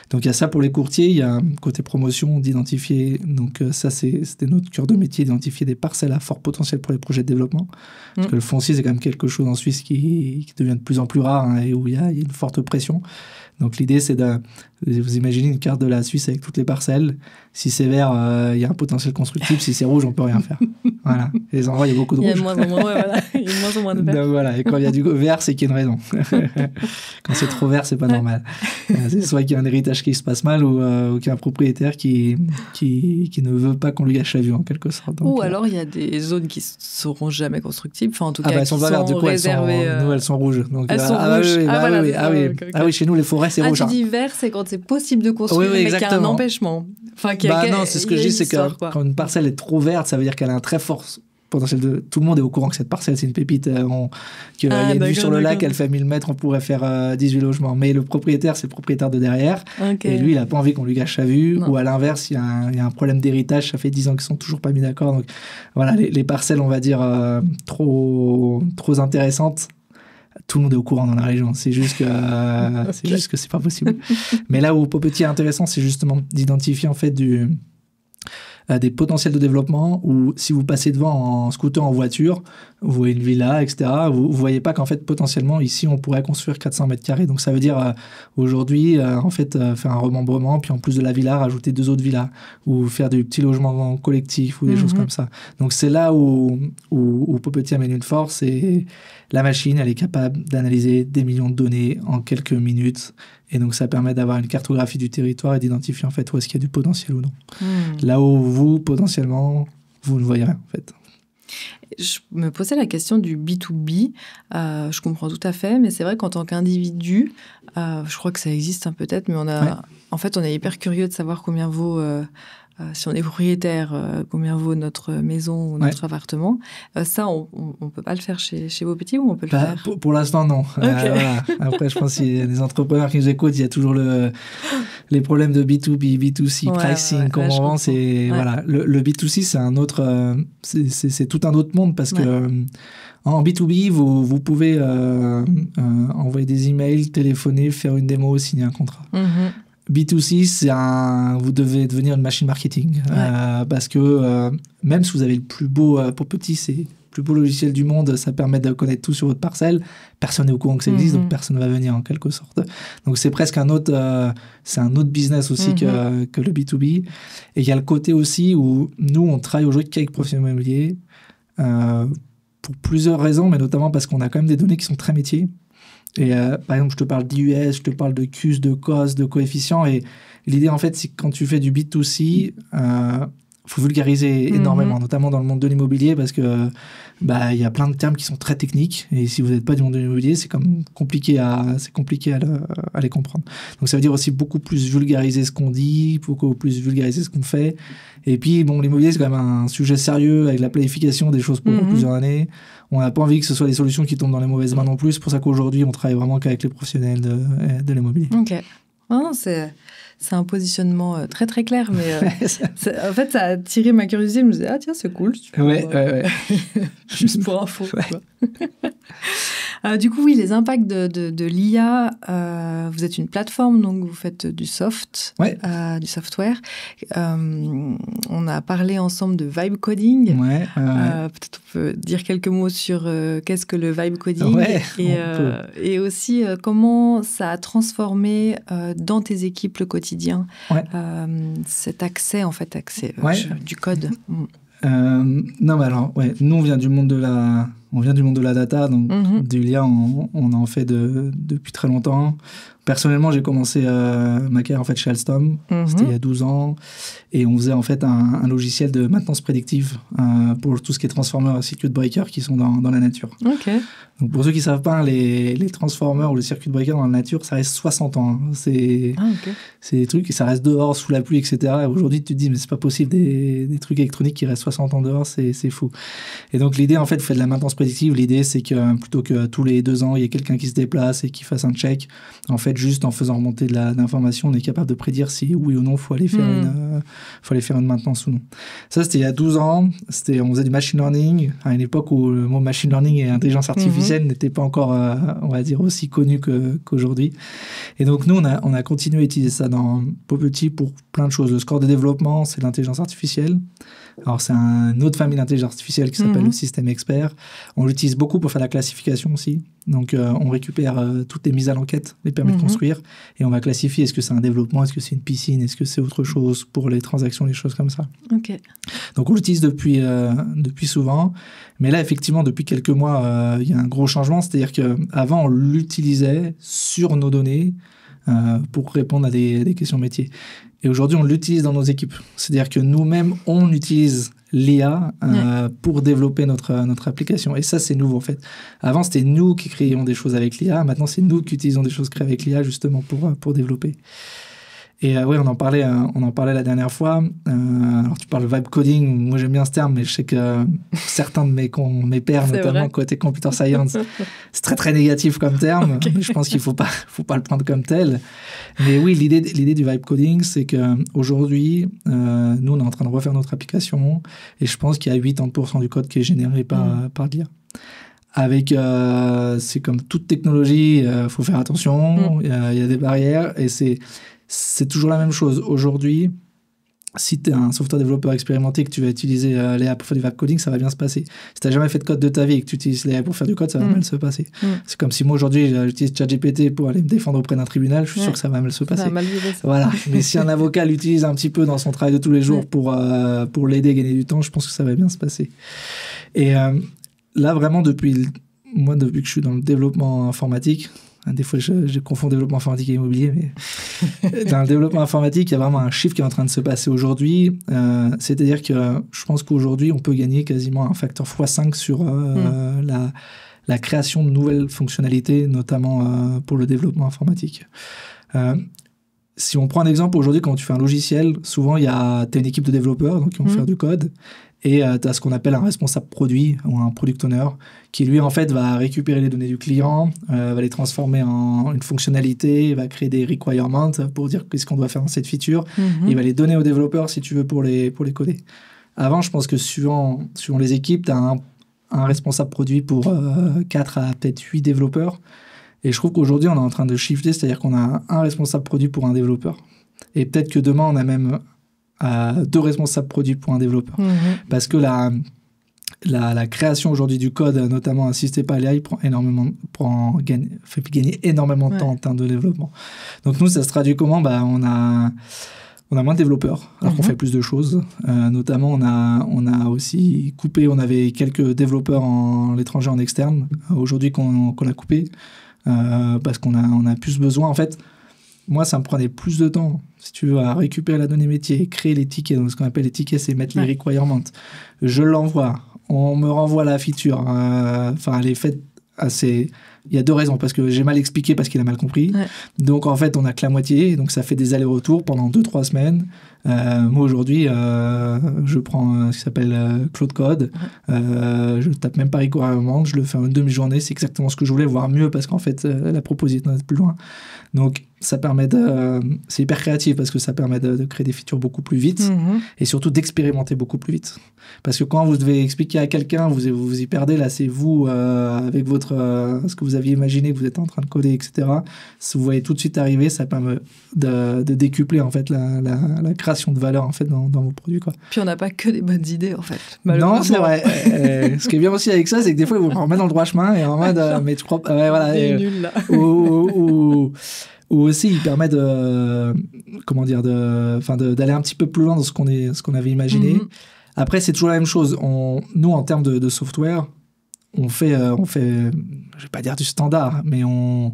Donc, il y a ça pour les courtiers, il y a un côté promotion, d'identifier, donc ça c'était notre cœur de métier, d'identifier des parcelles à fort potentiel pour les projets de développement. Parce que le foncier, c'est quand même quelque chose en Suisse qui devient de plus en plus rare et où il y a une forte pression. Donc l'idée, c'est vous imaginez une carte de la Suisse avec toutes les parcelles. Si c'est vert, il y a un potentiel constructible. Si c'est rouge, on peut rien faire. Voilà. Et les endroits, il y a beaucoup de rouge. Il y a de moins en moins, voilà. Il y a de moins en moins de vert. Donc voilà. Et quand il y a du vert, c'est qu'il y a une raison. Quand c'est trop vert, c'est pas normal. C'est soit qu'il y a un héritage qui se passe mal ou qu'il y a un propriétaire qui ne veut pas qu'on lui gâche la vue, en quelque sorte. Donc, ou alors, il y a des zones qui ne seront jamais constructibles. Enfin, en tout cas, elles sont vertes. Du coup, réservées. Nous, elles sont rouges. Donc, elles sont rouges. Ah oui, chez nous, les forêts, c'est rouge. Tu dis vert, c'est quand c'est possible de construire, mais qu'il y a un empêchement. Enfin, non, c'est ce que je dis, c'est que quand une parcelle est trop verte, ça veut dire qu'elle a un très fort potentiel de... Tout le monde est au courant que cette parcelle, c'est une pépite. Il y a une vue sur le lac, elle fait 1000 mètres, on pourrait faire 18 logements. Mais le propriétaire, c'est le propriétaire de derrière. Et lui, il n'a pas envie qu'on lui gâche sa vue. Non. Ou à l'inverse, il y a un problème d'héritage. Ça fait 10 ans qu'ils sont toujours pas mis d'accord. Donc voilà, les parcelles, on va dire, trop intéressantes. Tout le monde est au courant dans la région. C'est juste que c'est pas possible. Mais là où Popetit est intéressant, c'est justement d'identifier en fait des potentiels de développement où si vous passez devant en scooter, en voiture, vous voyez une villa, etc. Vous voyez pas qu'en fait potentiellement ici on pourrait construire 400 mètres carrés. Donc ça veut dire aujourd'hui en fait faire un remembrement puis en plus de la villa rajouter 2 autres villas ou faire des petits logements collectifs ou des choses comme ça. Donc c'est là où Popetit amène une force et la machine elle est capable d'analyser des millions de données en quelques minutes. Et donc, ça permet d'avoir une cartographie du territoire et d'identifier en fait où est-ce qu'il y a du potentiel ou non. Là où vous, potentiellement, vous ne voyez rien en fait. Je me posais la question du B2B. Je comprends tout à fait, mais c'est vrai qu'en tant qu'individu, je crois que ça existe peut-être, mais en fait, on est hyper curieux de savoir combien vaut... si on est propriétaire, combien vaut notre maison ou notre appartement. Ça, on ne peut pas le faire chez Popetit ou on peut le faire pour l'instant, non. Voilà. Après, je pense qu'il y a des entrepreneurs qui nous écoutent, il y a toujours les problèmes de B2B, B2C, pricing, comment on vend. Voilà. Le B2C, c'est un autre... c'est tout un autre monde parce que... En B2B, vous pouvez envoyer des emails, téléphoner, faire une démo, signer un contrat. B2C, vous devez devenir une machine marketing. Parce que même si vous avez le plus beau Popetit, c'est le plus beau logiciel du monde, ça permet de connaître tout sur votre parcelle. Personne n'est au courant que ça existe, donc personne ne va venir en quelque sorte. Donc c'est presque un autre business aussi que le B2B. Et il y a le côté aussi où nous, on travaille aujourd'hui qu'avec professionnels immobiliers pour plusieurs raisons, mais notamment parce qu'on a quand même des données qui sont très métiers. Et par exemple, je te parle d'IUS, je te parle de CUS, de COS, de coefficients. Et l'idée, en fait, c'est que quand tu fais du B2C, faut vulgariser énormément, notamment dans le monde de l'immobilier, parce que il y a plein de termes qui sont très techniques, et si vous n'êtes pas du monde de l'immobilier, c'est comme compliqué à les comprendre. Donc ça veut dire aussi beaucoup plus vulgariser ce qu'on dit, beaucoup plus vulgariser ce qu'on fait. Et puis bon, l'immobilier, c'est quand même un sujet sérieux avec la planification des choses pour plusieurs années. On n'a pas envie que ce soit des solutions qui tombent dans les mauvaises mains non plus. C'est pour ça qu'aujourd'hui, on travaille vraiment qu'avec les professionnels de l'immobilier. Ok. Non, c'est un positionnement très très clair, mais en fait ça a attiré ma curiosité. Je me disais tiens, c'est cool. Ouais. Juste pour info. Du coup, oui, les impacts de l'IA. Vous êtes une plateforme, donc vous faites du software. On a parlé ensemble de vibe coding. Peut-être on peut dire quelques mots sur qu'est-ce que le vibe coding et aussi comment ça a transformé dans tes équipes le quotidien cet accès du code. Non, mais alors, nous on vient du monde de la data, donc du l'IA, on en fait depuis très longtemps. Personnellement, j'ai commencé ma carrière en fait chez Alstom, c'était il y a 12 ans, et on faisait en fait un logiciel de maintenance prédictive pour tout ce qui est transformers et circuit breaker qui sont dans la nature. Okay. Donc pour ceux qui ne savent pas, les transformers ou les circuit breakers dans la nature, ça reste 60 ans. C'est des trucs, et ça reste dehors sous la pluie, etc. Et aujourd'hui, tu te dis, mais c'est pas possible, des trucs électroniques qui restent 60 ans dehors, c'est fou. Et donc l'idée, en fait, vous faites de la maintenance prédictive. L'idée, c'est que plutôt que tous les 2 ans, il y ait quelqu'un qui se déplace et qui fasse un check, en fait, juste en faisant remonter de l'information, on est capable de prédire si oui ou non il faut aller faire une maintenance ou non. Ça, c'était il y a 12 ans. On faisait du machine learning à une époque où le mot machine learning et intelligence artificielle n'était pas encore, on va dire, aussi connu qu'aujourd'hui. Et donc, nous, on a continué à utiliser ça dans Popetit pour plein de choses. Le score de développement, c'est l'intelligence artificielle. Alors, c'est une autre famille d'intelligence artificielle qui s'appelle le système expert. On l'utilise beaucoup pour faire la classification aussi. Donc, on récupère toutes les mises à l'enquête, les permis de construire, et on va classifier est-ce que c'est un développement, est-ce que c'est une piscine, est-ce que c'est autre chose pour les transactions, les choses comme ça. Okay. Donc, on l'utilise depuis souvent. Mais là, effectivement, depuis quelques mois, il y a un gros changement. C'est-à-dire qu'avant, on l'utilisait sur nos données pour répondre à des questions métiers. Et aujourd'hui, on l'utilise dans nos équipes. C'est-à-dire que nous-mêmes, on utilise l'IA pour développer notre application. Et ça, c'est nouveau, en fait. Avant, c'était nous qui créions des choses avec l'IA. Maintenant, c'est nous qui utilisons des choses créées avec l'IA, justement, pour développer. Et on en parlait la dernière fois. Alors, tu parles de vibe coding. Moi, j'aime bien ce terme, mais je sais que certains de mes pairs, notamment côté computer science, c'est très, très négatif comme terme. Okay. Mais je pense qu'il faut pas le prendre comme tel. Mais oui, l'idée du vibe coding, c'est qu'aujourd'hui, nous, on est en train de refaire notre application. Et je pense qu'il y a 80% du code qui est généré par l'IA. Avec, c'est comme toute technologie, faut faire attention. Il y a des barrières et c'est toujours la même chose. Aujourd'hui, si tu es un software développeur expérimenté et que tu vas utiliser l'IA pour faire du vibe coding, ça va bien se passer. Si tu n'as jamais fait de code de ta vie et que tu utilises l'IA pour faire du code, ça va mal se passer. C'est comme si moi, aujourd'hui, j'utilise ChatGPT pour aller me défendre auprès d'un tribunal, je suis sûr que ça va mal se passer. Ça va mal vivre, ça. Voilà. Mais si un avocat l'utilise un petit peu dans son travail de tous les jours pour l'aider à gagner du temps, je pense que ça va bien se passer. Et là, vraiment, depuis que je suis dans le développement informatique, des fois, je confonds développement informatique et immobilier, mais dans le développement informatique, il y a vraiment un chiffre qui est en train de se passer aujourd'hui. C'est-à-dire que je pense qu'aujourd'hui, on peut gagner quasiment un facteur x5 sur la création de nouvelles fonctionnalités, notamment pour le développement informatique. Si on prend un exemple, aujourd'hui, quand tu fais un logiciel, souvent, tu as une équipe de développeurs donc, qui vont faire du code. Et tu as ce qu'on appelle un responsable produit ou un product owner qui, lui, en fait, va récupérer les données du client, va les transformer en une fonctionnalité, va créer des requirements pour dire qu'est-ce qu'on doit faire dans cette feature. Il va les donner aux développeurs, si tu veux, pour les coder. Avant, je pense que suivant les équipes, tu as un responsable produit pour 4 à peut-être 8 développeurs. Et je trouve qu'aujourd'hui, on est en train de shifter, c'est-à-dire qu'on a un responsable produit pour un développeur. Et peut-être que demain, on a même 2 responsables produits pour un développeur. Parce que la création aujourd'hui du code, notamment assisté par l'IA, fait gagner énormément de temps en termes de développement. Donc nous, ça se traduit comment ? On a moins de développeurs, alors qu'on fait plus de choses. Notamment, on a aussi coupé, on avait quelques développeurs à l'étranger en externe, aujourd'hui qu'on a coupé, parce qu'on a plus besoin. En fait, moi, ça me prenait plus de temps si tu veux, à récupérer la donnée métier, créer les tickets. Donc, ce qu'on appelle les tickets, c'est mettre les requirements. Je l'envoie. On me renvoie la feature. Enfin, elle est faite assez... Il y a 2 raisons, parce que j'ai mal expliqué, parce qu'il a mal compris. Ouais. Donc, en fait, on n'a que la moitié. Donc, ça fait des allers-retours pendant 2-3 semaines. Moi, aujourd'hui, je prends ce qui s'appelle Cloud Code. Je tape même pas requirement. Je le fais en une demi-journée. C'est exactement ce que je voulais, voire mieux, parce qu'en fait, la proposition est plus loin. Donc, ça permet c'est hyper créatif, parce que ça permet de créer des features beaucoup plus vite et surtout d'expérimenter beaucoup plus vite. Parce que quand vous devez expliquer à quelqu'un, vous y perdez. Là, c'est vous, avec ce que vous aviez imaginé, que vous êtes en train de coder, etc. Si vous voyez tout de suite arriver, ça permet de décupler, en fait, la création de valeur, en fait, dans vos produits, quoi. Puis on n'a pas que des bonnes idées, en fait. Non, c'est vrai. Ce qui est bien aussi avec ça, c'est que des fois, ils vous remettent dans le droit chemin et en mode, mais tu crois... voilà. C'est nul, là. Ou aussi, il permet d'aller un petit peu plus loin dans ce qu'on avait imaginé. Après, c'est toujours la même chose. Nous, en termes de software, on fait, je vais pas dire du standard, mais on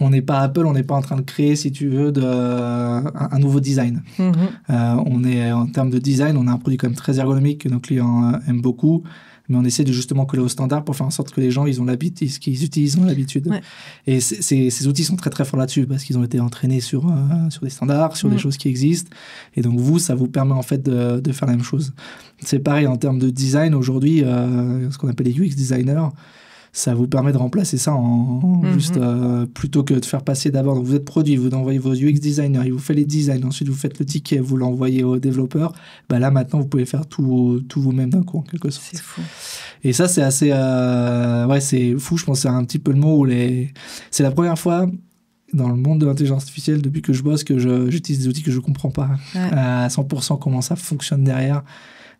n'est pas Apple, on n'est pas en train de créer, si tu veux, un nouveau design. On est, en termes de design, on a un produit quand même très ergonomique que nos clients aiment beaucoup, mais on essaie de justement coller au standard pour faire en sorte que les gens, ils ont l'habitude, ce qu'ils utilisent, ont l'habitude. Ouais. Et ces outils sont très très forts là-dessus, parce qu'ils ont été entraînés sur des standards, sur des choses qui existent. Et donc ça vous permet en fait de faire la même chose. C'est pareil en termes de design. Aujourd'hui, ce qu'on appelle les UX designers, ça vous permet de remplacer ça juste plutôt que de faire passer d'abord. Donc vous êtes produit, vous envoyez vos UX designers, il vous fait les designs, ensuite vous faites le ticket, vous l'envoyez aux développeurs. Bah là maintenant vous pouvez faire tout vous-même d'un coup en quelque sorte. C'est fou. Et ça c'est assez, c'est fou. Je pense que c'est un petit peu le mot où c'est la première fois dans le monde de l'intelligence artificielle depuis que je bosse que j'utilise des outils que je comprends pas à 100% comment ça fonctionne derrière.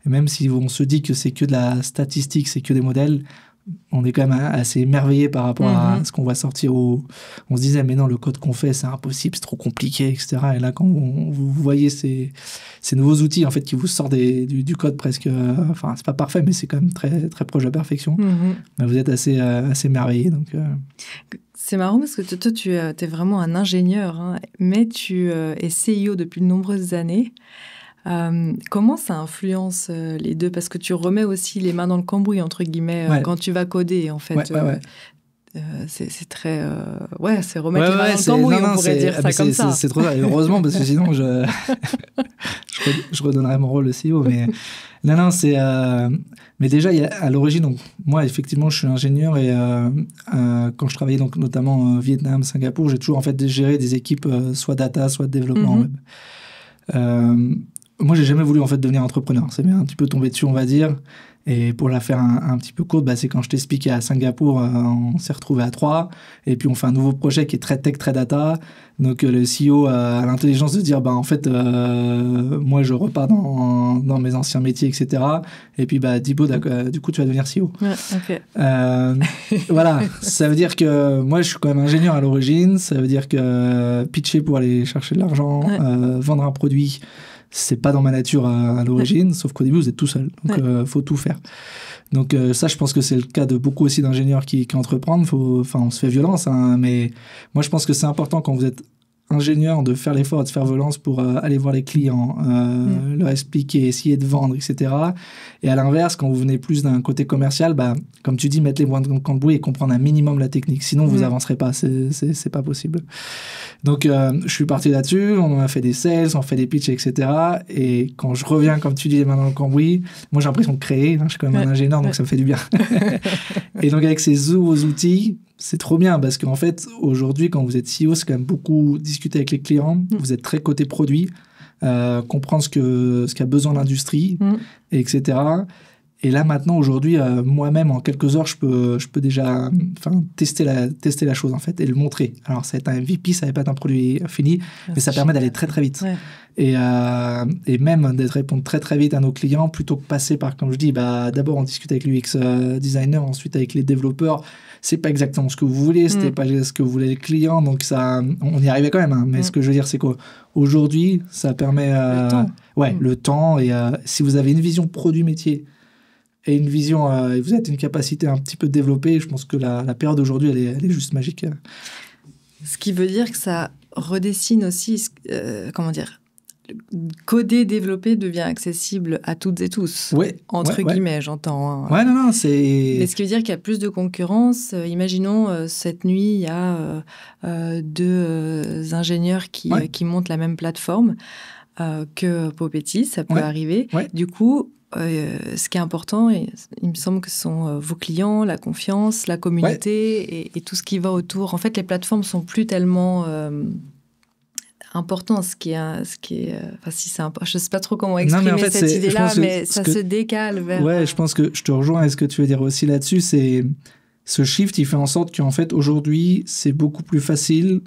Et même si on se dit que c'est que de la statistique, c'est que des modèles, on est quand même assez émerveillé par rapport à ce qu'on va sortir. On se disait, mais non, le code qu'on fait, c'est impossible, c'est trop compliqué, etc. Et là, quand vous voyez ces nouveaux outils en fait, qui vous sortent du code presque... Enfin, c'est pas parfait, mais c'est quand même très, très proche de la perfection. Vous êtes assez émerveillé. Donc, C'est marrant parce que toi, tu es vraiment un ingénieur, hein, mais tu es CIO depuis de nombreuses années. Comment ça influence les deux? Parce que tu remets aussi les mains dans le cambouis, entre guillemets, quand tu vas coder, en fait. C'est très... c'est remettre les mains dans le cambouis, on pourrait dire ça comme ça. C'est trop ça. Et heureusement, parce que sinon, je redonnerais mon rôle de CEO. Mais non, c'est... Mais déjà, à l'origine, donc, moi, effectivement, je suis ingénieur et quand je travaillais donc, notamment au Vietnam, Singapour, j'ai toujours en fait géré des équipes soit data, soit développement web. Moi, j'ai jamais voulu en fait devenir entrepreneur. C'est bien un petit peu tombé dessus, on va dire. Et pour la faire un petit peu courte, c'est quand je t'expliquais à Singapour, on s'est retrouvés à 3. Et puis, on fait un nouveau projet qui est très tech, très data. Donc, le CEO a l'intelligence de dire, en fait, moi, je repars dans mes anciens métiers, etc. Et puis, Thibaut, du coup, tu vas devenir CEO. Ouais, okay. Voilà. Ça veut dire que moi, je suis quand même ingénieur à l'origine. Ça veut dire que pitcher pour aller chercher de l'argent, vendre un produit, c'est pas dans ma nature à l'origine, sauf qu'au début, vous êtes tout seul. Donc, faut tout faire. Donc, ça, je pense que c'est le cas de beaucoup aussi d'ingénieurs qui entreprennent. On se fait violence, hein, mais moi, je pense que c'est important quand vous êtes ingénieur de faire l'effort de se faire violence pour aller voir les clients, leur expliquer, essayer de vendre, etc. Et à l'inverse, quand vous venez plus d'un côté commercial, comme tu dis, mettre les points dans le cambouis et comprendre un minimum la technique. Sinon, vous avancerez pas. C'est pas possible. Donc, je suis parti là-dessus. On a fait des sales, on fait des pitchs, etc. Et quand je reviens, comme tu dis, les mains dans le cambouis, moi, j'ai l'impression de créer. Hein, je suis quand même un ingénieur, donc ça me fait du bien. Et donc, avec ces nouveaux outils, c'est trop bien parce qu'en fait, aujourd'hui, quand vous êtes CEO, c'est quand même beaucoup discuter avec les clients. Vous êtes très côté produit, comprendre ce qu'a besoin l'industrie, etc. Et là, maintenant, aujourd'hui, moi-même, en quelques heures, je peux déjà tester la chose, en fait, et le montrer. Alors, ça va être un MVP, ça va pas être un produit fini, mais ça permet d'aller très, très vite. Ouais. Et même d'être répondre très, très vite à nos clients, plutôt que passer par, comme je dis, d'abord, on discute avec l'UX designer, ensuite avec les développeurs. C'est pas exactement ce que vous voulez, c'était pas ce que voulaient les clients, donc ça, on y arrivait quand même. Hein, mais ce que je veux dire, c'est qu'aujourd'hui, ça permet le temps. Et si vous avez une vision produit-métier et une vision, et vous avez une capacité un petit peu développée, je pense que la période d'aujourd'hui, elle est juste magique. Ce qui veut dire que ça redessine aussi, coder, développer devient accessible à toutes et tous. Entre guillemets, j'entends. Ouais, non, c'est... Mais ce qui veut dire qu'il y a plus de concurrence. Imaginons, cette nuit, il y a deux ingénieurs qui montent la même plateforme que Popetit, ça peut arriver. Du coup, ce qui est important, et il me semble que ce sont vos clients, la confiance, la communauté et tout ce qui va autour. En fait, les plateformes sont plus tellement... important, je sais pas trop comment exprimer cette idée-là, mais ça se décale vers... Ouais, je pense que je te rejoins. Et ce que tu veux dire aussi là-dessus, c'est ce shift, il fait en sorte qu'en fait, aujourd'hui, c'est beaucoup plus facile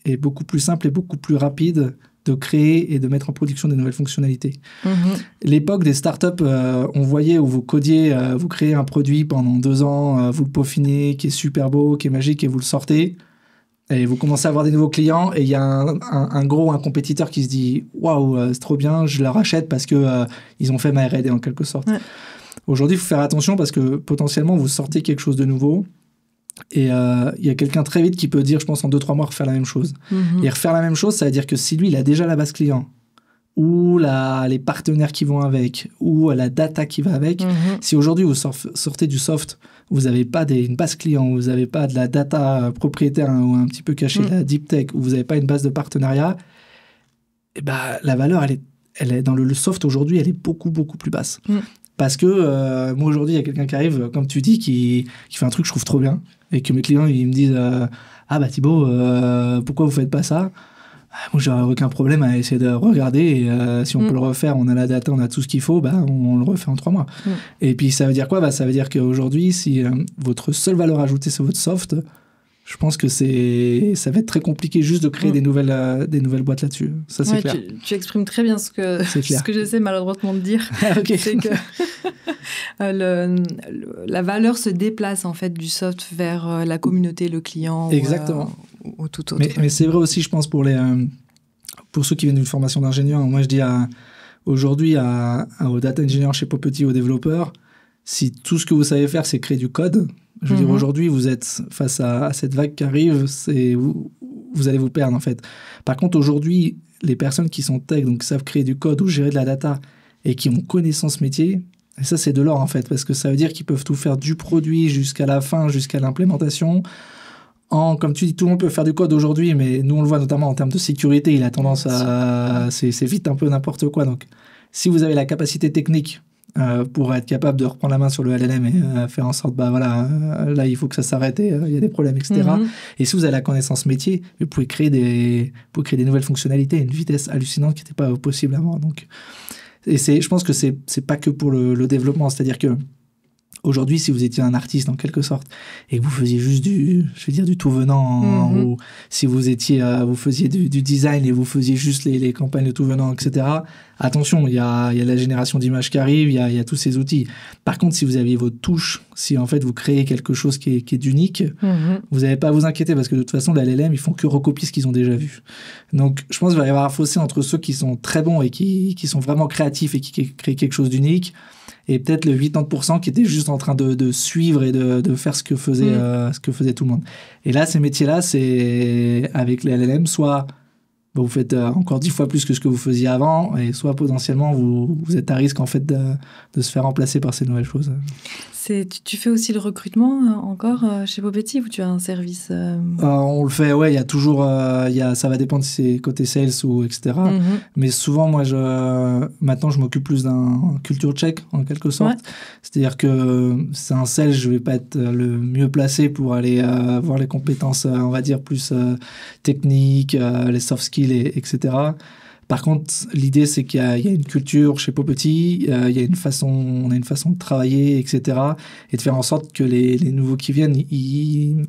et beaucoup plus simple et beaucoup plus rapide de créer et de mettre en production des nouvelles fonctionnalités. L'époque des startups, on voyait où vous codiez, vous créez un produit pendant 2 ans, vous le peaufinez, qui est super beau, qui est magique, et vous le sortez. Et vous commencez à avoir des nouveaux clients et il y a un compétiteur qui se dit « Waouh, c'est trop bien, je leur achète parce qu'ils ont fait ma R&D en quelque sorte. » Aujourd'hui, il faut faire attention parce que potentiellement, vous sortez quelque chose de nouveau et il y a quelqu'un très vite qui peut dire, je pense, en 2-3 mois, refaire la même chose. Et refaire la même chose, ça veut dire que si lui, il a déjà la base client ou les partenaires qui vont avec ou la data qui va avec, si aujourd'hui, vous sortez du soft, vous n'avez pas une base client, vous n'avez pas de la data propriétaire ou un petit peu cachée, de la deep tech, ou vous n'avez pas une base de partenariat, et la valeur, elle est dans le soft aujourd'hui, elle est beaucoup, beaucoup plus basse. Parce que moi, aujourd'hui, il y a quelqu'un qui arrive, comme tu dis, qui fait un truc que je trouve trop bien, et que mes clients, ils me disent « Ah, Thibaut, pourquoi vous ne faites pas ça ?» Moi, j'aurais aucun problème à essayer de regarder. Et, si on peut le refaire, on a la data, on a tout ce qu'il faut, on le refait en 3 mois. Et puis, ça veut dire quoi ? Ça veut dire qu'aujourd'hui, si votre seule valeur ajoutée, c'est votre soft, je pense que ça va être très compliqué juste de créer des nouvelles boîtes là-dessus. Ça, c'est clair. Tu exprimes très bien ce que j'essaie malheureusement de dire. C'est que la valeur se déplace en fait du soft vers la communauté, le client. Exactement. Ou tout autre. Mais c'est vrai aussi, je pense, pour ceux qui viennent d'une formation d'ingénieur. Moi, je dis aujourd'hui aux data engineers chez Popetit, aux développeurs, si tout ce que vous savez faire, c'est créer du code, je veux dire, aujourd'hui, vous êtes face à cette vague qui arrive, vous allez vous perdre, en fait. Par contre, aujourd'hui, les personnes qui sont tech, donc qui savent créer du code ou gérer de la data et qui ont connaissance métier, et ça, c'est de l'or, en fait, parce que ça veut dire qu'ils peuvent tout faire du produit jusqu'à la fin, jusqu'à l'implémentation. Comme tu dis, tout le monde peut faire du code aujourd'hui, mais nous, on le voit notamment en termes de sécurité, il a tendance c'est vite un peu n'importe quoi. Donc, si vous avez la capacité technique pour être capable de reprendre la main sur le LLM et faire en sorte, là, il faut que ça s'arrête et il y a des problèmes, etc. Et si vous avez la connaissance métier, vous pouvez créer des nouvelles fonctionnalités à une vitesse hallucinante qui n'était pas possible avant. Donc, je pense que c'est pas que pour le développement, c'est-à-dire que aujourd'hui, si vous étiez un artiste en quelque sorte et que vous faisiez juste du tout venant, ou si vous faisiez du design et vous faisiez juste les campagnes de tout venant, etc. Attention, il y a la génération d'images qui arrive, il y a tous ces outils. Par contre, si vous aviez votre touche, si en fait vous créez quelque chose qui est d'unique, vous n'avez pas à vous inquiéter parce que de toute façon, les LLM, ils font que recopier ce qu'ils ont déjà vu. Donc, je pense qu'il va y avoir un fossé entre ceux qui sont très bons et qui sont vraiment créatifs et qui créent quelque chose d'unique, et peut-être le 80% qui était juste en train de suivre et de faire ce que faisait tout le monde. Et là, ces métiers-là, c'est avec les LLM, soit vous faites encore 10 fois plus que ce que vous faisiez avant, et soit potentiellement vous êtes à risque en fait de se faire remplacer par ces nouvelles choses. Tu fais aussi le recrutement encore chez Popetit, ou tu as un service On le fait, ouais. Il y a toujours, ça va dépendre si c'est côté sales ou etc. Mais souvent, moi, maintenant, je m'occupe plus d'un culture check en quelque sorte. C'est-à-dire que c'est un sales, je vais pas être le mieux placé pour aller voir les compétences, on va dire plus techniques, les soft skills, etc. Par contre, l'idée, c'est qu'il y a une culture chez Popetit, on a une façon de travailler, etc. Et de faire en sorte que les nouveaux qui viennent, ils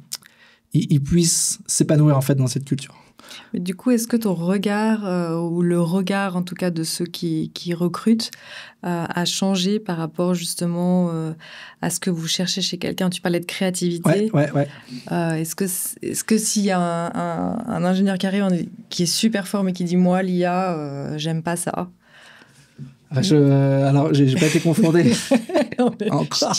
puissent s'épanouir en fait dans cette culture. Mais du coup, est-ce que ton regard, ou le regard en tout cas de ceux qui recrutent, a changé par rapport justement à ce que vous cherchez chez quelqu'un ? Tu parlais de créativité. Ouais. Est-ce que s'il y a un ingénieur qui arrive, qui est super fort mais qui dit « moi, l'IA, j'aime pas ça ». Alors, j'ai pas été confondé. Encore.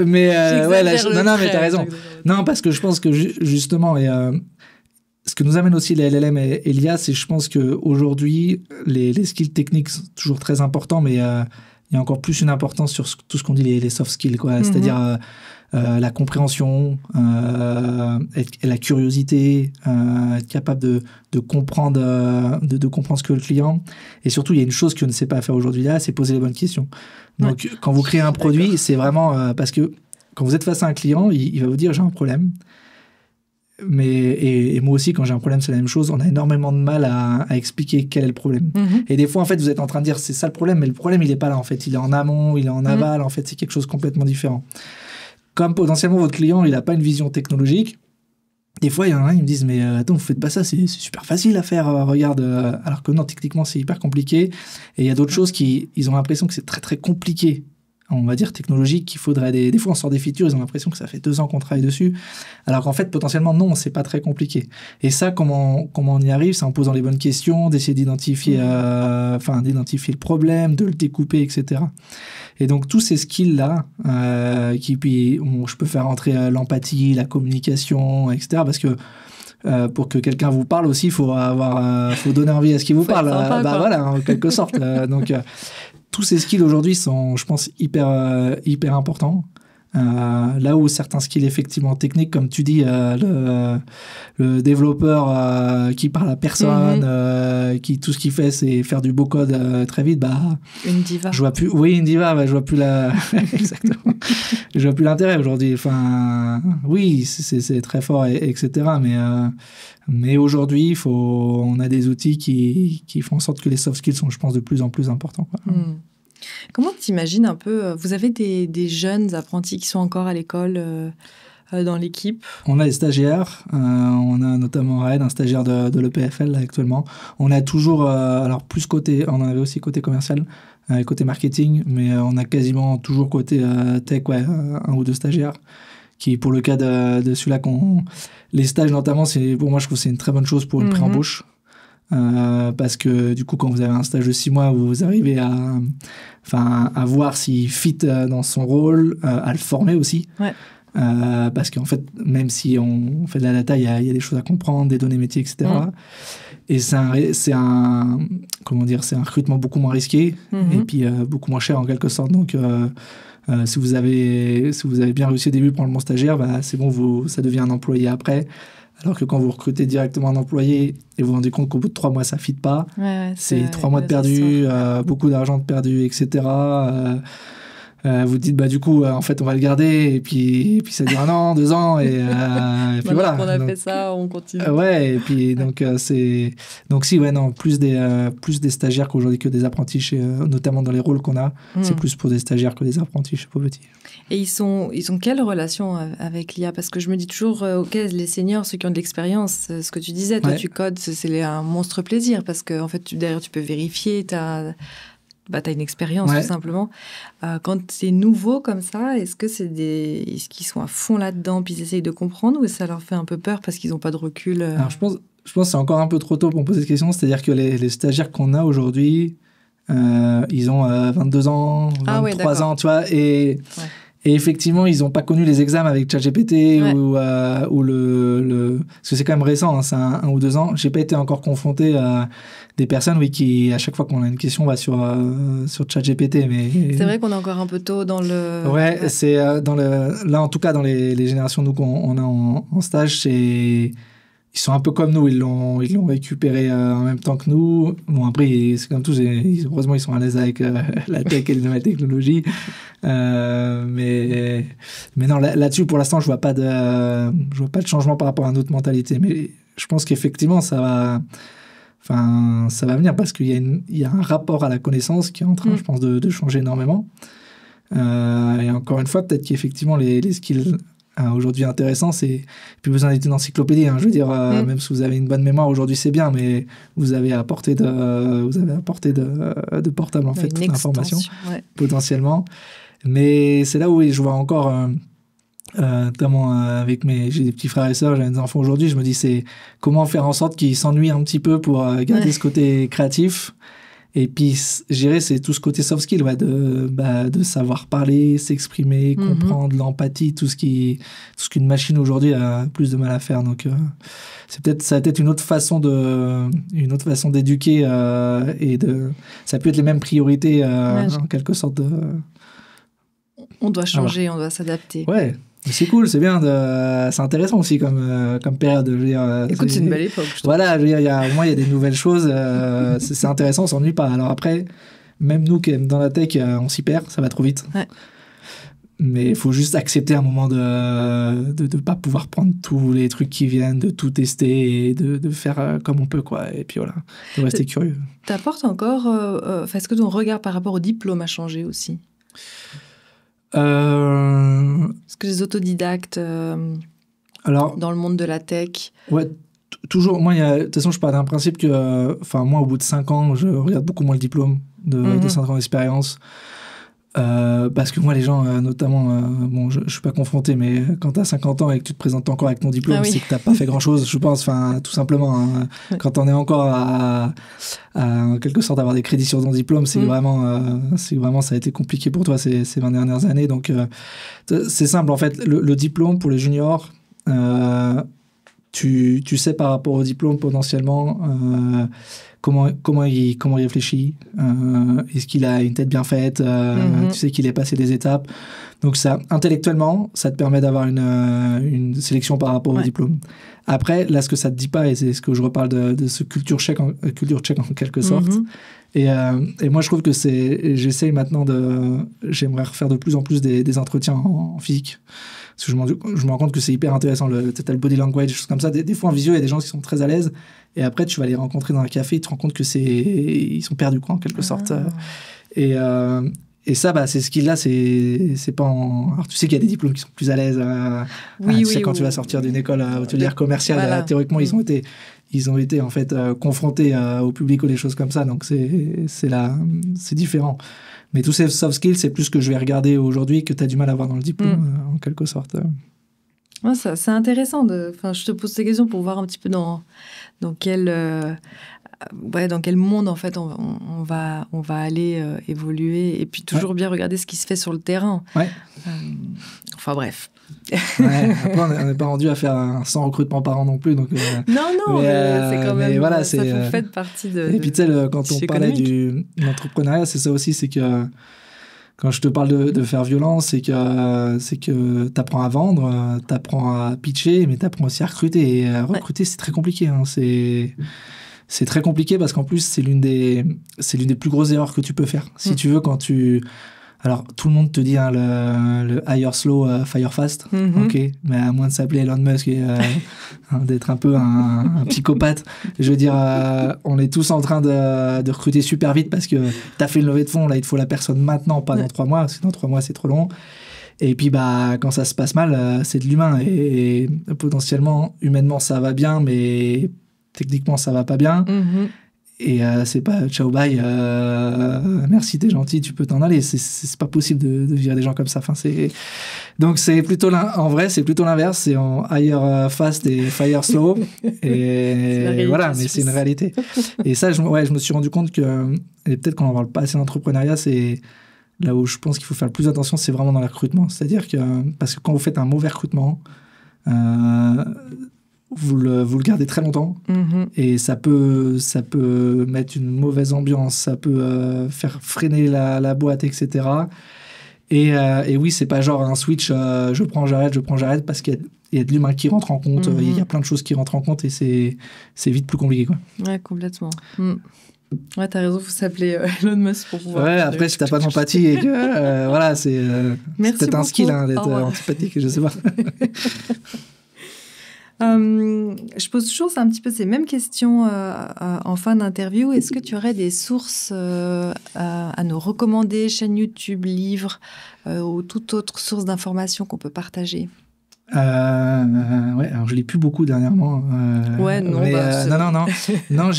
Mais t'as raison. Non, parce que je pense que justement, ce que nous amène aussi les LLM et l'IA, c'est je pense qu'aujourd'hui, les skills techniques sont toujours très importants, mais il y a encore plus une importance sur tout ce qu'on dit les soft skills, quoi. C'est-à-dire la compréhension, la curiosité, être capable de comprendre, de comprendre ce que le client. Et surtout, il y a une chose qu'on ne sait pas faire aujourd'hui là, c'est poser les bonnes questions. Donc, quand vous créez un produit, c'est vraiment parce que quand vous êtes face à un client, il va vous dire j'ai un problème. Et moi aussi, quand j'ai un problème, c'est la même chose. On a énormément de mal à expliquer quel est le problème. Et des fois, en fait, vous êtes en train de dire c'est ça le problème, mais le problème, il n'est pas là. En fait, il est en amont, il est en aval. En fait, c'est quelque chose de complètement différent. Comme potentiellement votre client, il n'a pas une vision technologique. Des fois, il y en a qui me disent mais attends, vous faites pas ça, c'est super facile à faire. Regarde, alors que non, techniquement, c'est hyper compliqué. Et il y a d'autres choses ils ont l'impression que c'est très très compliqué. On va dire technologique, qu'il faudrait des fois on sort des features, ils ont l'impression que ça fait 2 ans qu'on travaille dessus, alors qu'en fait potentiellement non, c'est pas très compliqué. Et ça, comment on y arrive, c'est en posant les bonnes questions, d'essayer d'identifier d'identifier le problème, de le découper, etc. Et donc tous ces skills là, je peux faire entrer l'empathie, la communication, etc. Parce que pour que quelqu'un vous parle aussi, il faut donner envie à ce qu'il vous parle. Voilà, en quelque sorte. Donc tous ces skills aujourd'hui sont, je pense, hyper importants. Là où certains skills effectivement techniques, comme tu dis, le développeur qui parle à personne, qui tout ce qu'il fait c'est faire du beau code très vite, une diva. Je vois plus. Oui, une diva. Je vois plus exactement. Je vois plus l'intérêt aujourd'hui. Enfin, oui, c'est très fort, etc. Mais aujourd'hui, on a des outils qui font en sorte que les soft skills sont, je pense, de plus en plus importants, quoi. Comment tu imagines un peu, vous avez des jeunes apprentis qui sont encore à l'école dans l'équipe? On a des stagiaires, on a notamment Raed, un stagiaire de l'EPFL là, actuellement. On a toujours, alors plus on en avait aussi côté commercial, côté marketing, mais on a quasiment toujours côté tech, 1 ou 2 stagiaires. Qui, pour le cas de celui-là, les stages notamment, pour moi je trouve que c'est une très bonne chose pour une pré-embauche. Parce que du coup quand vous avez un stage de 6 mois vous arrivez à voir s'il fit dans son rôle, à le former aussi, parce qu'en fait même si on fait de la data, il y a des choses à comprendre, des données métiers, etc. Et c'est un recrutement beaucoup moins risqué et puis beaucoup moins cher en quelque sorte. Donc si vous avez bien réussi au début, prendre le bon stagiaire, c'est bon, ça devient un employé après. Alors que quand vous recrutez directement un employé et vous vous rendez compte qu'au bout de 3 mois, ça ne fit pas, c'est 3 mois de perdu, beaucoup d'argent de perdu, etc. Vous dites, du coup, en fait, on va le garder, et puis ça dure 1 an, 2 ans, et puis voilà. On a fait ça, on continue. Et puis donc, plus des stagiaires qu'aujourd'hui que des apprentis, notamment dans les rôles qu'on a, c'est plus pour des stagiaires que des apprentis chez Povetti. Et ils ont quelle relation avec l'IA? Parce que je me dis toujours, les seniors, ceux qui ont de l'expérience, ce que tu disais, toi tu codes, c'est un monstre plaisir, parce que en fait, derrière tu peux vérifier, t'as une expérience tout simplement. Quand c'est nouveau comme ça, est-ce qu'ils sont à fond là-dedans puis ils essayent de comprendre, ou ça leur fait un peu peur parce qu'ils n'ont pas de recul? Alors je pense que c'est encore un peu trop tôt pour me poser cette question. C'est-à-dire que les stagiaires qu'on a aujourd'hui, ils ont 22 ans, 23 ans, tu vois, et effectivement, ils n'ont pas connu les examens avec ChatGPT ou parce que c'est quand même récent, c'est 1 ou 2 ans. J'ai pas été encore confronté à des personnes qui, à chaque fois qu'on a une question, va sur ChatGPT. Mais c'est vrai qu'on est encore un peu tôt dans le. C'est là en tout cas dans les générations nous qu'on a en stage, ils sont un peu comme nous, ils l'ont récupéré en même temps que nous. Bon, après, c'est comme tous, heureusement, ils sont à l'aise avec la tech et les nouvelles technologies. Mais non, là-dessus, pour l'instant, je vois pas de changement par rapport à notre mentalité. Mais je pense qu'effectivement, ça va venir parce qu'il y a un rapport à la connaissance qui est en train, je pense, de changer énormément. Et encore une fois, peut-être qu'effectivement, les skills aujourd'hui intéressant, c'est plus besoin d'être une encyclopédie, je veux dire, même si vous avez une bonne mémoire aujourd'hui, c'est bien, mais vous avez à portée de portable en fait toute l'information potentiellement. Mais c'est là où je vois encore notamment avec j'ai des petits frères et sœurs, j'ai des enfants aujourd'hui, je me dis c'est comment faire en sorte qu'ils s'ennuient un petit peu pour garder ce côté créatif Et puis, je dirais, c'est tout ce côté soft skill, de savoir parler, s'exprimer, comprendre, l'empathie, tout ce qu'une machine aujourd'hui a plus de mal à faire. Donc, ça a peut-être une autre façon d'éduquer ça peut être les mêmes priorités, en quelque sorte. On doit changer, on doit s'adapter. Ouais. C'est cool, c'est bien, c'est intéressant aussi comme période. Je veux dire, écoute, c'est une belle époque. Voilà, je veux dire, au moins il y a des nouvelles choses, c'est intéressant, on s'ennuie pas. Alors après, même nous qui sommes dans la tech, on s'y perd, ça va trop vite. Ouais. Mais il faut juste accepter un moment de pas pouvoir prendre tous les trucs qui viennent, de tout tester et de faire comme on peut, quoi. Et puis voilà, de rester curieux. T'apportes encore, est-ce que ton regard par rapport au diplôme a changé aussi? Est-ce que les autodidactes dans le monde de la tech? Ouais, toujours. Moi, de toute façon, je pars d'un principe que, moi, au bout de 5 ans, je regarde beaucoup moins le diplôme de 5 ans d'expérience. Parce que moi, les gens, notamment, je ne suis pas confronté, mais quand tu as 50 ans et que tu te présentes encore avec ton diplôme, c'est que tu n'as pas fait grand-chose, je pense, tout simplement. Hein. Quand on est encore à, en quelque sorte, avoir des crédits sur ton diplôme, c'est vraiment, ça a été compliqué pour toi ces 20 dernières années. Donc, c'est simple, en fait, le diplôme pour les juniors, tu sais par rapport au diplôme, potentiellement, comment il réfléchit, est-ce qu'il a une tête bien faite, tu sais qu'il est passé des étapes. Donc ça, intellectuellement, ça te permet d'avoir une sélection par rapport au diplôme. Après, là, ce que ça te dit pas, et c'est ce que je reparle de ce culture check en quelque sorte. Et moi, je trouve que j'essaye maintenant j'aimerais refaire de plus en plus des entretiens en physique. Parce que je me rends compte que c'est hyper intéressant, t'as le body language, des choses comme ça. Des fois, en visio, il y a des gens qui sont très à l'aise. Et après, tu vas les rencontrer dans un café, tu te rends compte que ils sont perdus, quoi, en quelque sorte. Et ça, ces skills-là, c'est pas Alors, tu sais qu'il y a des diplômes qui sont plus à l'aise. Quand tu vas sortir d'une école hôtelière commerciale, théoriquement, ils ont été en fait confrontés au public ou des choses comme ça. Donc, c'est différent. Mais tous ces soft skills, c'est plus ce que je vais regarder aujourd'hui que tu as du mal à voir dans le diplôme, en quelque sorte. Ouais, c'est intéressant. Je te pose ces questions pour voir un petit peu dans quel monde, en fait, on va aller évoluer. Et puis, toujours bien regarder ce qui se fait sur le terrain. Ouais. Bref. Après, on n'est pas rendu à faire 100 recrutements par an non plus. Donc, non, mais c'est quand même... Voilà, ça fait partie de... Et puis, tu sais, quand on parlait de l'entrepreneuriat, c'est ça aussi, c'est que quand je te parle de faire violence, c'est que tu apprends à vendre, tu apprends à pitcher, mais tu apprends aussi à recruter. Et recruter, c'est très compliqué. Hein. C'est très compliqué parce qu'en plus, c'est l'une des plus grosses erreurs que tu peux faire. Si tu veux, alors, tout le monde te dit le hire slow, fire fast, ok, mais à moins de s'appeler Elon Musk et d'être un peu un psychopathe, je veux dire, on est tous en train de recruter super vite parce que t'as fait une levée de fonds, là, il te faut la personne maintenant, pas dans 3 mois, parce que dans 3 mois, c'est trop long. Et puis, quand ça se passe mal, c'est de l'humain. Et potentiellement, humainement, ça va bien, mais techniquement, ça va pas bien. Et c'est pas ciao bye, merci, t'es gentil, tu peux t'en aller. C'est pas possible de virer des gens comme ça. Donc c'est plutôt en vrai, c'est plutôt l'inverse. C'est en hire fast et fire slow. Et voilà, mais c'est une réalité. Et ça, je me suis rendu compte que, et peut-être qu'on en parle pas assez d'entrepreneuriat, c'est là où je pense qu'il faut faire le plus attention, c'est vraiment dans le recrutement. C'est-à-dire parce que quand vous faites un mauvais recrutement, vous le gardez très longtemps et ça peut mettre une mauvaise ambiance, ça peut faire freiner la boîte, etc. Et oui, c'est pas genre un switch, je prends, j'arrête, parce qu'il y a de l'humain qui rentre en compte, il y a plein de choses qui rentrent en compte et c'est vite plus compliqué, quoi. Ouais, complètement. Ouais, t'as raison, faut s'appeler Elon Musk pour pouvoir... Ouais, après, si t'as pas d'empathie et que, voilà, c'est peut-être un skill d'être antipathique, je sais pas. Je pose toujours un petit peu ces mêmes questions en fin d'interview. Est-ce que tu aurais des sources à nous recommander, chaîne YouTube, livres ou toute autre source d'information qu'on peut partager? Ouais, alors je lis plus beaucoup dernièrement. Non, mais, non,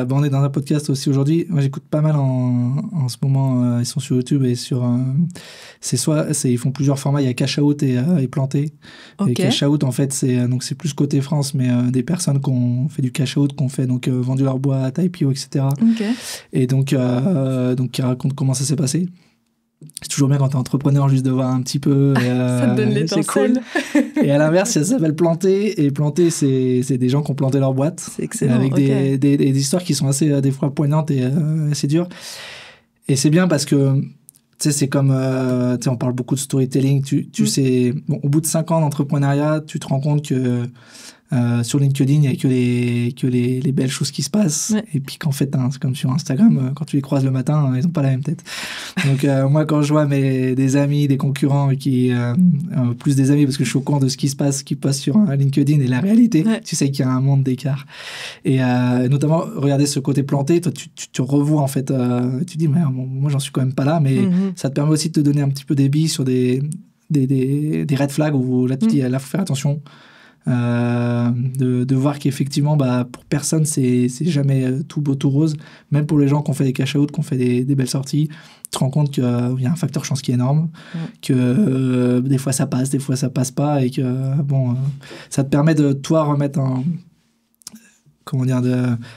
on est dans un podcast aussi aujourd'hui. Moi, j'écoute pas mal en ce moment. Ils sont sur YouTube et sur. Ils font plusieurs formats. Il y a Cash Out et Planté. Okay. Et Cash Out, en fait, c'est plus côté France, mais des personnes qui ont fait du Cash Out, qui ont fait vendu leur boîte, IPO, etc. Okay. Et donc qui racontent comment ça s'est passé. C'est toujours bien quand t'es entrepreneur juste de voir un petit peu. Ça te donne l'étincelle. Cool. Et à l'inverse, ça s'appelle Planter. Et Planter, c'est des gens qui ont planté leur boîte. C'est excellent. Avec des histoires qui sont assez, des fois, poignantes et assez dures. Et c'est bien parce que, tu sais, c'est comme, on parle beaucoup de storytelling. Tu sais, au bout de 5 ans d'entrepreneuriat, tu te rends compte que sur LinkedIn, il n'y a que les belles choses qui se passent. Ouais. Et puis qu'en fait, c'est comme sur Instagram, quand tu les croises le matin, ils n'ont pas la même tête. Donc moi, quand je vois des amis, des concurrents, plus des amis, parce que je suis au courant de ce qui se passe, qui passe sur LinkedIn et la réalité, tu sais qu'il y a un monde d'écart. Et notamment, regarder ce côté planté, toi, tu te revois en fait, tu dis, mais moi, j'en suis quand même pas là, mais ça te permet aussi de te donner un petit peu des billes sur des red flags où là, tu dis, là, il faut faire attention. De voir qu'effectivement pour personne c'est jamais tout beau tout rose, même pour les gens qui ont fait des cash out, qui ont fait des belles sorties. Tu te rends compte qu'il y a un facteur chance qui est énorme, que des fois ça passe, des fois ça passe pas, et que ça te permet de toi remettre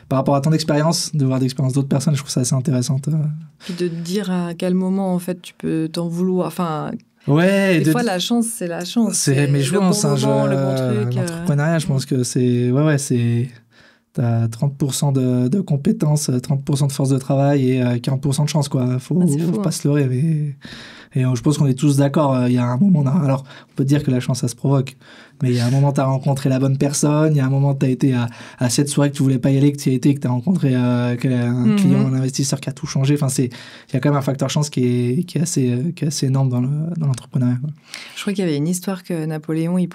par rapport à ton expérience, de voir l'expérience d'autres personnes. Je trouve ça assez intéressant. Puis de te dire à quel moment en fait tu peux t'en vouloir, enfin. Ouais, des fois, la chance, c'est la chance. C'est mes jouances, le bon truc. L'entrepreneuriat, je pense que c'est... T'as 30% de compétences, 30% de force de travail et 40% de chance, quoi. Faut pas se leurrer. Et je pense qu'on est tous d'accord. Il y a un moment... Alors, on peut dire que la chance, ça se provoque. Mais il y a un moment, tu as rencontré la bonne personne. Il y a un moment, tu as été à cette soirée que tu voulais pas y aller, que tu y as été, que tu as rencontré un client, un investisseur qui a tout changé. Enfin, il y a quand même un facteur chance qui est assez énorme dans l'entrepreneuriat, quoi. Je crois qu'il y avait une histoire que Napoléon, il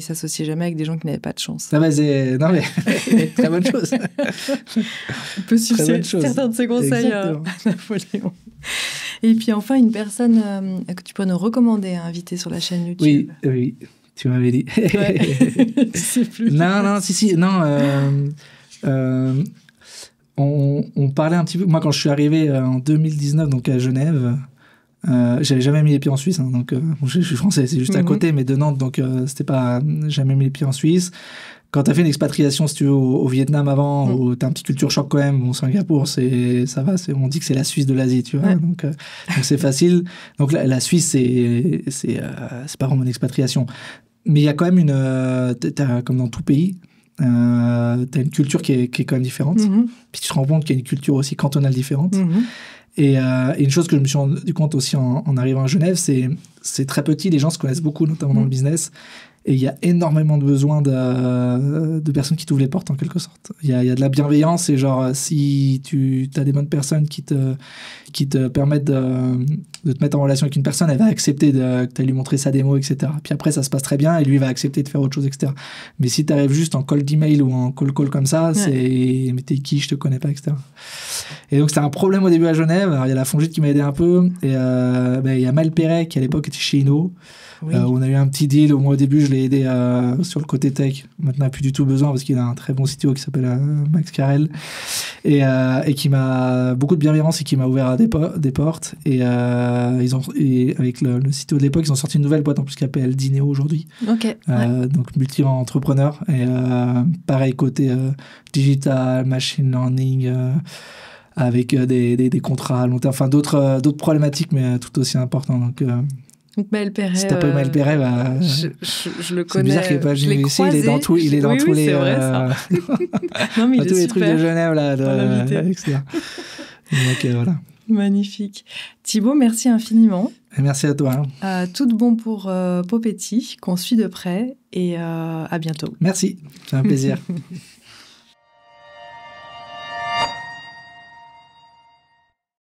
s'associait jamais avec des gens qui n'avaient pas de chance. Non, mais très bonne chose. On peut suivre certains de ses conseils à Napoléon. Et puis enfin, une personne que tu pourrais nous recommander à inviter sur la chaîne YouTube. Oui. Tu m'avais dit. Ouais. C'est plus. Non, si. Non, on parlait un petit peu. Moi, quand je suis arrivé en 2019, donc à Genève, j'avais jamais mis les pieds en Suisse. Hein, donc, je suis français, c'est juste à côté, mais de Nantes, donc c'était pas jamais mis les pieds en Suisse. Quand tu as fait une expatriation, si tu veux, au Vietnam avant, où tu as un petit culture choc quand même, Singapour, ça va, on dit que c'est la Suisse de l'Asie, tu vois. Donc c'est facile. Donc la Suisse, c'est pas vraiment une expatriation. Mais il y a quand même comme dans tout pays, tu as une culture qui est quand même différente. Puis tu te rends compte qu'il y a une culture aussi cantonale différente. Et une chose que je me suis rendu compte aussi en arrivant à Genève, c'est très petit, les gens se connaissent beaucoup, notamment dans le business. Et il y a énormément de besoins de personnes qui t'ouvrent les portes, en quelque sorte. Il y a de la bienveillance, et genre, si tu as des bonnes personnes qui te permettent de te mettre en relation avec une personne, elle va accepter que tu lui montrer sa démo, etc. Puis après, ça se passe très bien, et lui va accepter de faire autre chose, etc. Mais si tu arrives juste en call d'email ou en call comme ça, c'est « mais t'es qui, je te connais pas », etc. Et donc, c'était un problème au début à Genève. Alors, il y a la Fongite qui m'a aidé un peu, et il y a Maël Perret, qui à l'époque était chez Inno. Oui. On a eu un petit deal. Moi, au début, je l'ai aidé sur le côté tech. Maintenant, il n'a plus du tout besoin parce qu'il a un très bon CTO qui s'appelle Max Carrel et qui m'a beaucoup de bienveillance et qui m'a ouvert des portes. Et avec le CTO de l'époque, ils ont sorti une nouvelle boîte en plus qui s'appelle Dineo aujourd'hui. Okay. Donc, multi-entrepreneur. Et pareil, côté digital, machine learning, avec des contrats à long terme. Enfin, d'autres problématiques, mais tout aussi importantes. Donc, Maël Perret, si t'as pas eu Maël Perret, je le connais. C'est bizarre qu'il n'est pas venu ici. Il est dans tous les. C'est vrai, ça. Non, mais dans tous les trucs de Genève là. Etc. Donc voilà. Magnifique. Thibaut, merci infiniment. Et merci à toi. Tout de bon pour Popetit, qu'on suit de près, et à bientôt. Merci, c'est un plaisir.